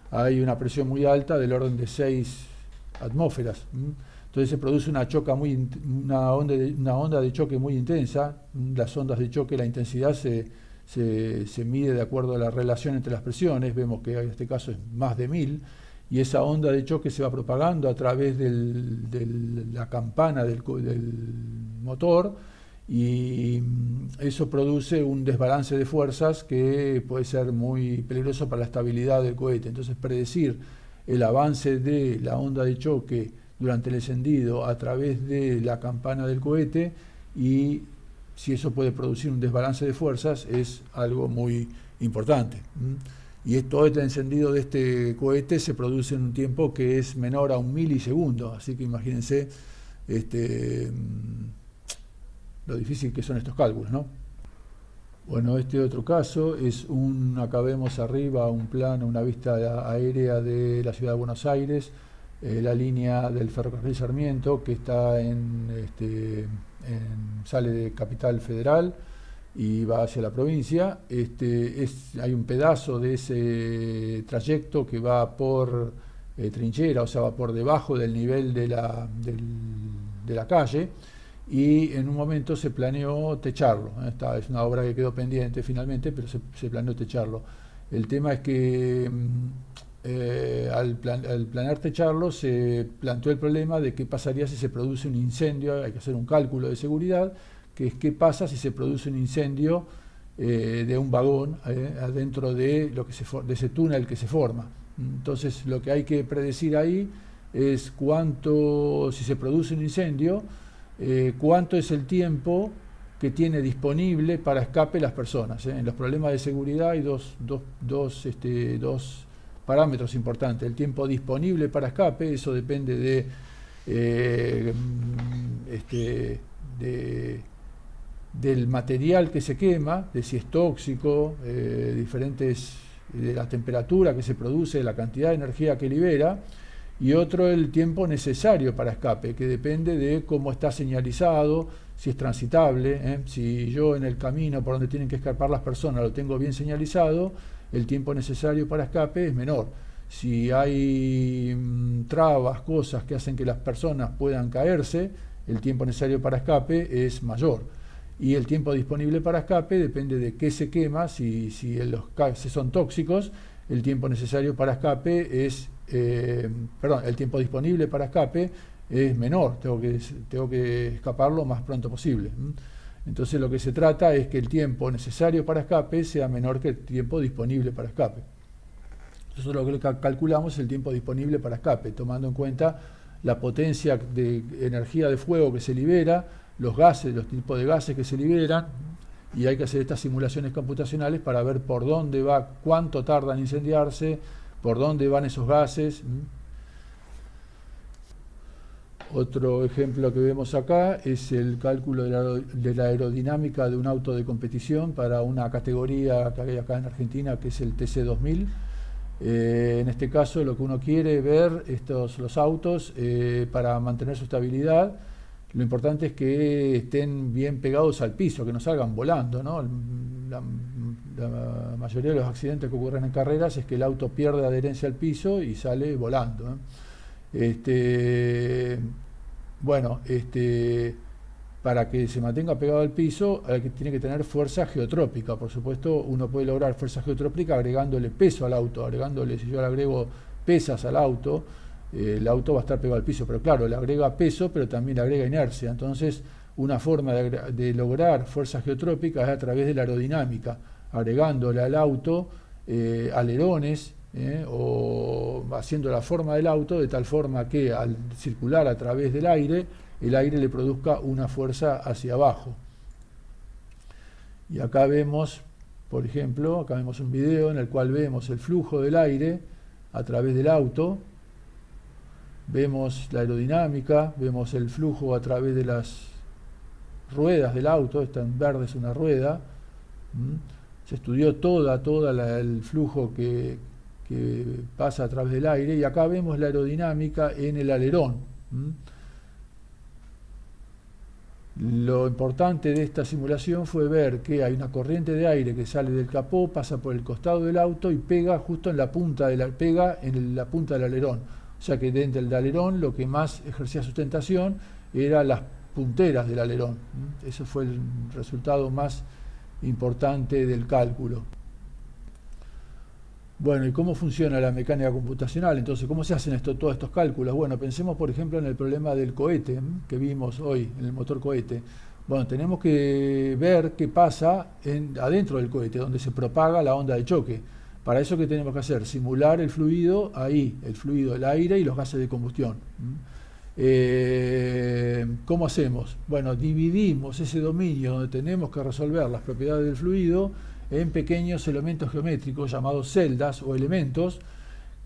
hay una presión muy alta del orden de 6 atmósferas. Entonces se produce una onda de choque muy intensa. Las ondas de choque, la intensidad se mide de acuerdo a la relación entre las presiones. Vemos que en este caso es más de 1000, y esa onda de choque se va propagando a través de la campana del motor, y eso produce un desbalance de fuerzas que puede ser muy peligroso para la estabilidad del cohete. Entonces, predecir el avance de la onda de choque durante el encendido a través de la campana del cohete, y si eso puede producir un desbalance de fuerzas, es algo muy importante. Y todo este encendido de este cohete se produce en un tiempo que es menor a 1 milisegundo, así que imagínense lo difícil que son estos cálculos, ¿no? Bueno, este otro caso es acá vemos arriba un plano, una vista aérea de la ciudad de Buenos Aires, la línea del ferrocarril Sarmiento, que está sale de Capital Federal y va hacia la provincia. Hay un pedazo de ese trayecto que va por trinchera, o sea, va por debajo del nivel de la calle, y en un momento se planeó techarlo. Es una obra que quedó pendiente finalmente, pero se planeó techarlo. El tema es que al planear techarlo, se planteó el problema de qué pasaría si se produce un incendio. Hay que hacer un cálculo de seguridad, que es qué pasa si se produce un incendio de un vagón adentro de ese túnel que se forma. Entonces, lo que hay que predecir ahí es si se produce un incendio, cuánto es el tiempo que tiene disponible para escape las personas. En los problemas de seguridad hay dos parámetros importantes. El tiempo disponible para escape, eso depende del material que se quema, de si es tóxico, de la temperatura que se produce, de la cantidad de energía que libera. Y otro, el tiempo necesario para escape, que depende de cómo está señalizado, si es transitable. Si yo en el camino por donde tienen que escapar las personas lo tengo bien señalizado, el tiempo necesario para escape es menor. Si hay trabas, cosas que hacen que las personas puedan caerse, el tiempo necesario para escape es mayor. Y el tiempo disponible para escape depende de qué se quema. Si los gases son tóxicos, el tiempo necesario para escape el tiempo disponible para escape es menor. Tengo que escapar lo más pronto posible. Entonces, lo que se trata es que el tiempo necesario para escape sea menor que el tiempo disponible para escape. Eso es lo que calculamos, el tiempo disponible para escape, tomando en cuenta la potencia de energía de fuego que se libera, los gases, los tipos de gases que se liberan, y hay que hacer estas simulaciones computacionales para ver por dónde va, cuánto tarda en incendiarse, por dónde van esos gases. Otro ejemplo que vemos acá es el cálculo de la aerodinámica de un auto de competición para una categoría que hay acá en Argentina, que es el TC2000. En este caso, lo que uno quiere ver, los autos, para mantener su estabilidad, lo importante es que estén bien pegados al piso, que no salgan volando, ¿no? La mayoría de los accidentes que ocurren en carreras es que el auto pierde adherencia al piso y sale volando, Bueno, para que se mantenga pegado al piso tiene que tener fuerza geotrópica. Por supuesto, uno puede lograr fuerza geotrópica agregándole peso al auto, si yo le agrego pesas al auto, el auto va a estar pegado al piso, pero claro, le agrega peso, pero también le agrega inercia. Entonces, una forma de lograr fuerza geotrópica es a través de la aerodinámica, agregándole al auto alerones, o haciendo la forma del auto de tal forma que al circular a través del aire, el aire le produzca una fuerza hacia abajo. Y acá vemos, por ejemplo, acá vemos un video en el cual vemos el flujo del aire a través del auto, vemos la aerodinámica, vemos el flujo a través de las ruedas del auto. Esta en verde es una rueda. Se estudió el flujo que pasa a través del aire, y acá vemos la aerodinámica en el alerón. Lo importante de esta simulación fue ver que hay una corriente de aire que sale del capó, pasa por el costado del auto y pega justo en la punta del alerón. O sea que dentro del alerón lo que más ejercía sustentación eran las punteras del alerón. Ese fue el resultado más importante del cálculo. Bueno, ¿y cómo funciona la mecánica computacional? Entonces, ¿cómo se hacen todos estos cálculos? Bueno, pensemos por ejemplo en el problema del cohete que vimos hoy, en el motor cohete. Bueno, tenemos que ver qué pasa adentro del cohete, donde se propaga la onda de choque. Para eso, ¿qué tenemos que hacer? Simular el fluido ahí, el fluido, el aire y los gases de combustión. ¿Cómo hacemos? Bueno, dividimos ese dominio donde tenemos que resolver las propiedades del fluido en pequeños elementos geométricos llamados celdas o elementos,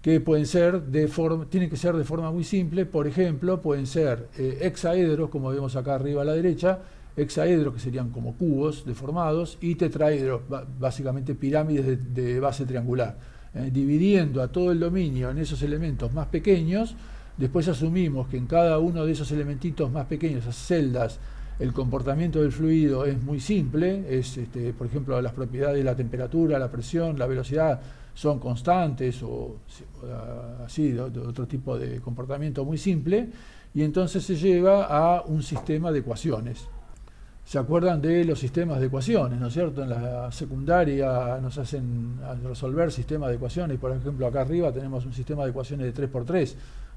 que tienen que ser de forma muy simple. Por ejemplo, pueden ser hexaedros, como vemos acá arriba a la derecha, hexaedros que serían como cubos deformados, y tetraedros, básicamente pirámides de base triangular. Dividiendo a todo el dominio en esos elementos más pequeños, después asumimos que en cada uno de esos elementitos más pequeños, esas celdas, el comportamiento del fluido es muy simple. Por ejemplo, las propiedades de la temperatura, la presión, la velocidad son constantes, o así, de otro tipo de comportamiento muy simple, y entonces se llega a un sistema de ecuaciones. ¿Se acuerdan de los sistemas de ecuaciones, no es cierto? En la secundaria nos hacen resolver sistemas de ecuaciones. Por ejemplo, acá arriba tenemos un sistema de ecuaciones de 3×3,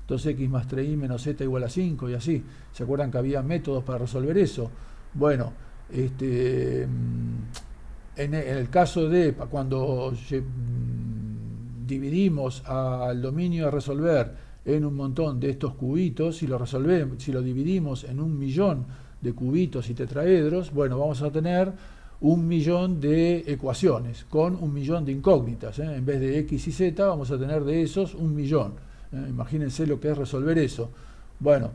2x más 3y menos z igual a 5, y así. ¿Se acuerdan que había métodos para resolver eso? Bueno, en el caso de cuando dividimos al dominio a resolver en un montón de estos cubitos, si lo dividimos en 1.000.000 de cubitos y tetraedros, bueno, vamos a tener 1.000.000 de ecuaciones con 1.000.000 de incógnitas. En vez de x y z, vamos a tener de esos 1.000.000. Imagínense lo que es resolver eso. Bueno,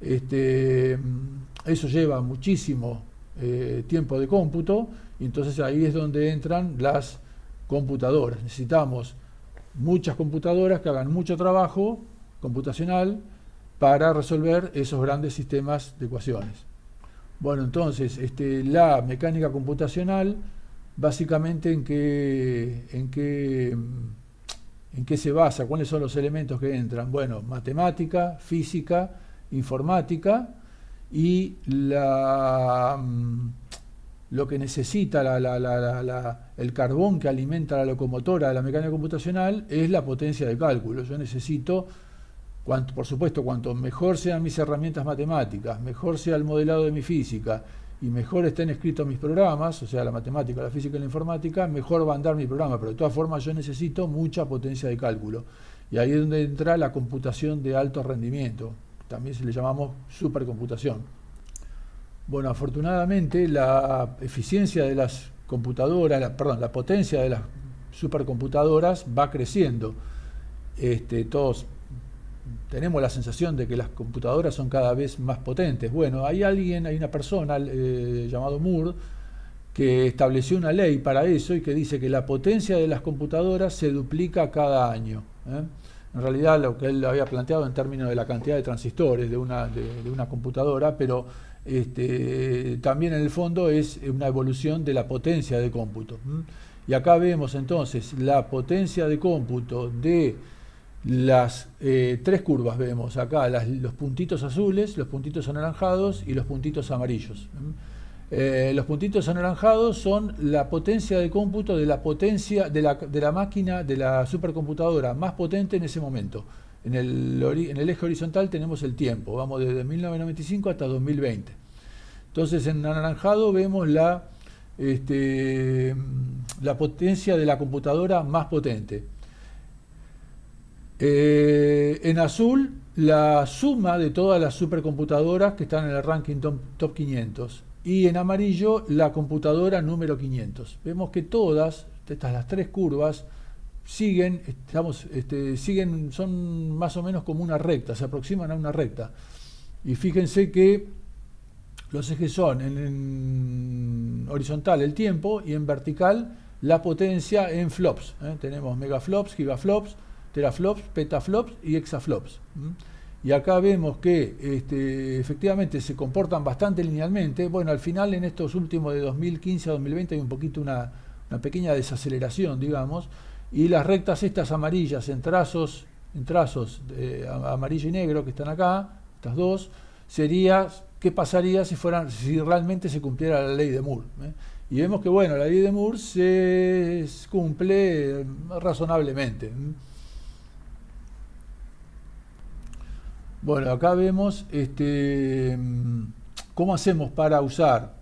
eso lleva muchísimo tiempo de cómputo, y entonces ahí es donde entran las computadoras. Necesitamos muchas computadoras que hagan mucho trabajo computacional para resolver esos grandes sistemas de ecuaciones. Bueno, entonces, la mecánica computacional, básicamente, ¿en qué se basa? ¿Cuáles son los elementos que entran? Bueno, matemática, física, informática, y lo que necesita el carbón que alimenta la locomotora de la mecánica computacional es la potencia de cálculo. Yo necesito, por supuesto, cuanto mejor sean mis herramientas matemáticas, mejor sea el modelado de mi física, y mejor estén escritos mis programas, o sea, la matemática, la física y la informática, mejor va a andar mi programa. Pero de todas formas yo necesito mucha potencia de cálculo. Y ahí es donde entra la computación de alto rendimiento. También se le llamamos supercomputación. Bueno, afortunadamente la eficiencia de las computadoras, la potencia de las supercomputadoras va creciendo. Todos tenemos la sensación de que las computadoras son cada vez más potentes. Bueno, hay una persona llamado Moore, que estableció una ley para eso y que dice que la potencia de las computadoras se duplica cada año. En realidad, lo que él había planteado en términos de la cantidad de transistores de una computadora, pero también en el fondo es una evolución de la potencia de cómputo. Y acá vemos entonces la potencia de cómputo de Las tres curvas vemos acá, los puntitos azules, los puntitos anaranjados y los puntitos amarillos. Los puntitos anaranjados son la potencia de cómputo de la potencia de la máquina, de la supercomputadora más potente en ese momento. En el eje horizontal tenemos el tiempo, vamos desde 1995 hasta 2020. Entonces en anaranjado vemos la potencia de la computadora más potente. En azul, la suma de todas las supercomputadoras que están en el ranking top 500. Y en amarillo, la computadora número 500. Vemos que todas las tres curvas siguen, son más o menos como una recta, se aproximan a una recta. Y fíjense que los ejes son en horizontal el tiempo y en vertical la potencia en flops. Tenemos megaflops, gigaflops, teraflops, petaflops y exaflops. Y acá vemos que efectivamente se comportan bastante linealmente. Bueno, al final en estos últimos de 2015 a 2020 hay un poquito una pequeña desaceleración, digamos, y las rectas estas amarillas en trazos amarillo y negro que están acá, estas dos, sería qué pasaría si realmente se cumpliera la ley de Moore. Y vemos que bueno, la ley de Moore se cumple razonablemente. Bueno, acá vemos cómo hacemos para usar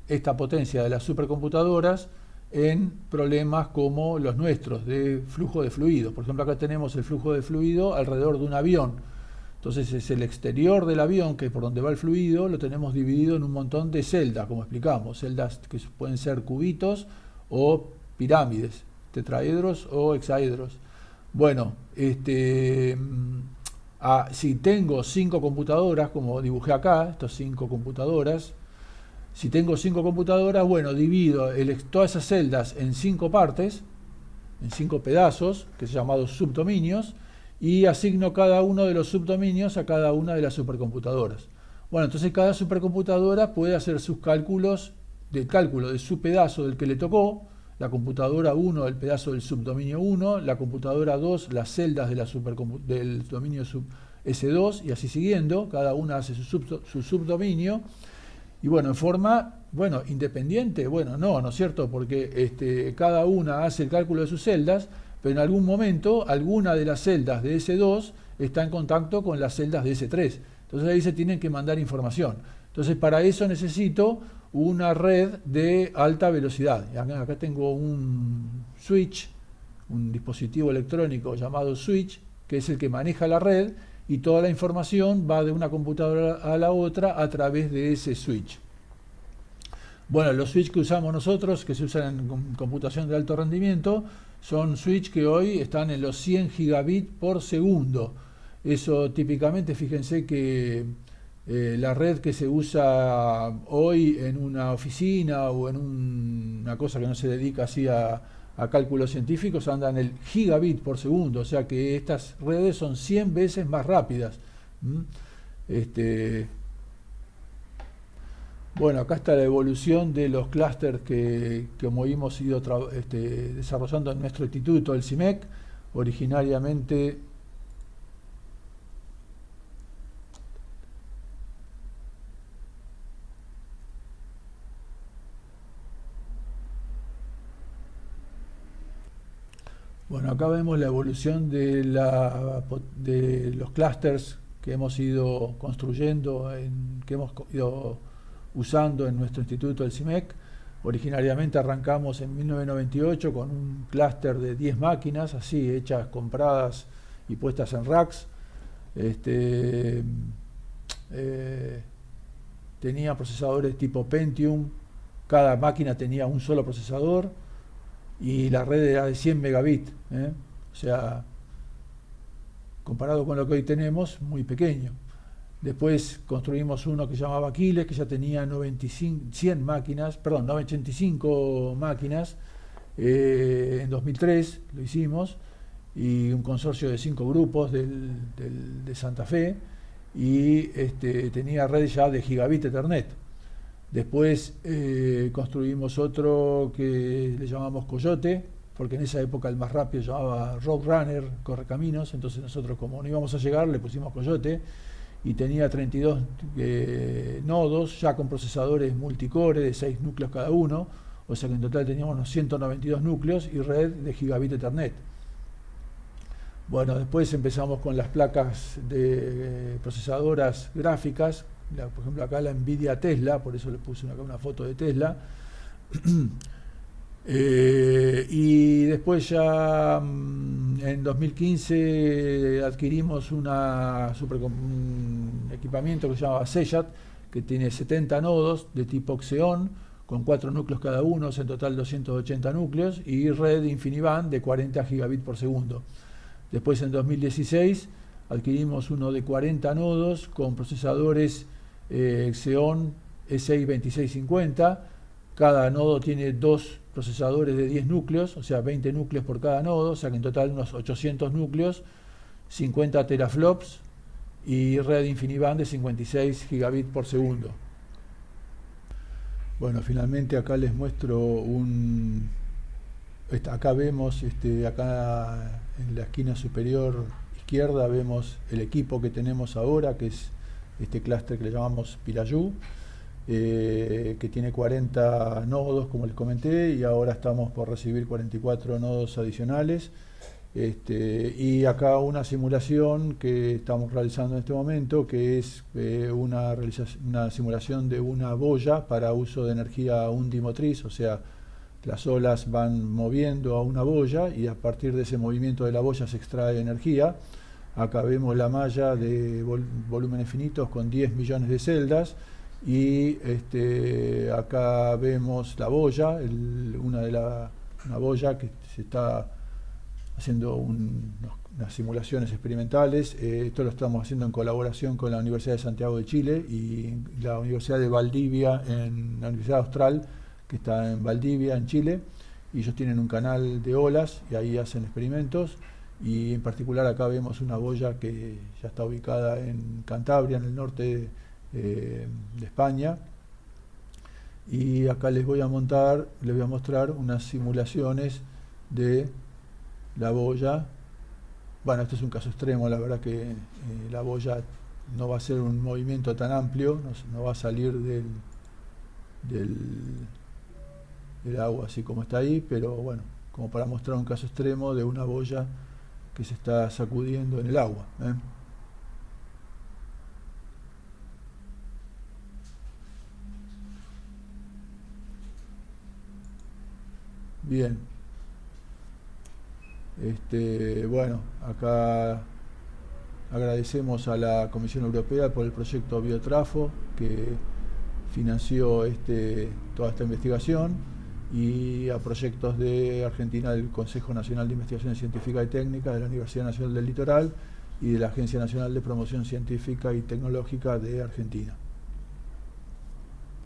esta potencia de las supercomputadoras en problemas como los nuestros, de flujo de fluido. Por ejemplo, acá tenemos el flujo de fluido alrededor de un avión. Entonces es el exterior del avión, que es por donde va el fluido, lo tenemos dividido en un montón de celdas, como explicamos. Celdas que pueden ser cubitos o pirámides, tetraedros o hexaedros. Bueno, si tengo 5 computadoras, como dibujé acá, estas 5 computadoras, si tengo 5 computadoras, bueno, divido todas esas celdas en 5 partes, en 5 pedazos, que son llamados subdominios, y asigno cada uno de los subdominios a cada una de las supercomputadoras. Bueno, entonces cada supercomputadora puede hacer sus cálculos, del cálculo de su pedazo del que le tocó, la computadora 1 el pedazo del subdominio 1, la computadora 2 las celdas de del dominio S2 y así siguiendo, cada una hace su subdominio. Y bueno, en forma, independiente, no es cierto, porque cada una hace el cálculo de sus celdas, pero en algún momento alguna de las celdas de S2 está en contacto con las celdas de S3. Entonces ahí se tienen que mandar información. Entonces para eso necesito una red de alta velocidad. Acá tengo un switch, un dispositivo electrónico llamado switch, que es el que maneja la red, y toda la información va de una computadora a la otra a través de ese switch. Bueno, los switch que usamos nosotros, que se usan en computación de alto rendimiento, son switch que hoy están en los 100 gigabits por segundo. Eso típicamente, fíjense que la red que se usa hoy en una oficina o en una cosa que no se dedica así a cálculos científicos anda en el gigabit por segundo, o sea que estas redes son 100 veces más rápidas. Bueno, acá está la evolución de los clústeres que como hemos ido desarrollando en nuestro instituto, el CIMEC. Originariamente bueno, acá vemos la evolución de los clústeres que hemos ido construyendo, que hemos ido usando en nuestro instituto del CIMEC. Originariamente arrancamos en 1998 con un clúster de 10 máquinas, así hechas, compradas y puestas en racks. Tenía procesadores tipo Pentium, cada máquina tenía un solo procesador y la red era de 100 megabits, o sea, comparado con lo que hoy tenemos, muy pequeño. Después construimos uno que se llamaba Aquiles, que ya tenía 85 máquinas, en 2003 lo hicimos, y un consorcio de 5 grupos de Santa Fe, y tenía red ya de gigabit Ethernet. Después construimos otro que le llamamos Coyote, porque en esa época el más rápido llamaba Roadrunner, Correcaminos, entonces nosotros como no íbamos a llegar le pusimos Coyote, y tenía 32 nodos, ya con procesadores multicore de 6 núcleos cada uno, o sea que en total teníamos unos 192 núcleos y red de gigabit Ethernet. Bueno, después empezamos con las placas de procesadoras gráficas, por ejemplo acá la Nvidia Tesla, por eso le puse acá una foto de Tesla. Y después ya en 2015 adquirimos un equipamiento que se llama Seyat, que tiene 70 nodos de tipo Xeon, con 4 núcleos cada uno, en total 280 núcleos, y red InfiniBand de 40 gigabits por segundo. Después en 2016 adquirimos uno de 40 nodos con procesadores Xeon SI2650. Cada nodo tiene 2 procesadores de 10 núcleos, o sea 20 núcleos por cada nodo, o sea que en total unos 800 núcleos, 50 teraflops y red InfiniBand de 56 gigabits por segundo. Bueno, finalmente acá les muestro acá vemos, acá en la esquina superior izquierda vemos el equipo que tenemos ahora, que es este clúster que le llamamos Pirayú, que tiene 40 nodos, como les comenté, y ahora estamos por recibir 44 nodos adicionales. Y acá una simulación que estamos realizando en este momento, que es una simulación de una boya para uso de energía undimotriz, o sea, las olas van moviendo a una boya y a partir de ese movimiento de la boya se extrae energía. Acá vemos la malla de volúmenes finitos con 10 millones de celdas. Y acá vemos la boya, una boya que se está haciendo unas simulaciones experimentales. Esto lo estamos haciendo en colaboración con la Universidad de Santiago de Chile y la Universidad de Valdivia, en la Universidad Austral, que está en Valdivia, en Chile, y ellos tienen un canal de olas y ahí hacen experimentos. Y en particular acá vemos una boya que ya está ubicada en Cantabria, en el norte de España, y acá les voy a mostrar unas simulaciones de la boya. Bueno, este es un caso extremo, la verdad que la boya no va a ser un movimiento tan amplio, no va a salir del agua así como está ahí, pero bueno, como para mostrar un caso extremo de una boya que se está sacudiendo en el agua, ¿eh? Bien, bueno, acá agradecemos a la Comisión Europea por el proyecto Biotrafo que financió toda esta investigación, y a proyectos de Argentina del Consejo Nacional de Investigaciones Científicas y Técnicas, de la Universidad Nacional del Litoral y de la Agencia Nacional de Promoción Científica y Tecnológica de Argentina.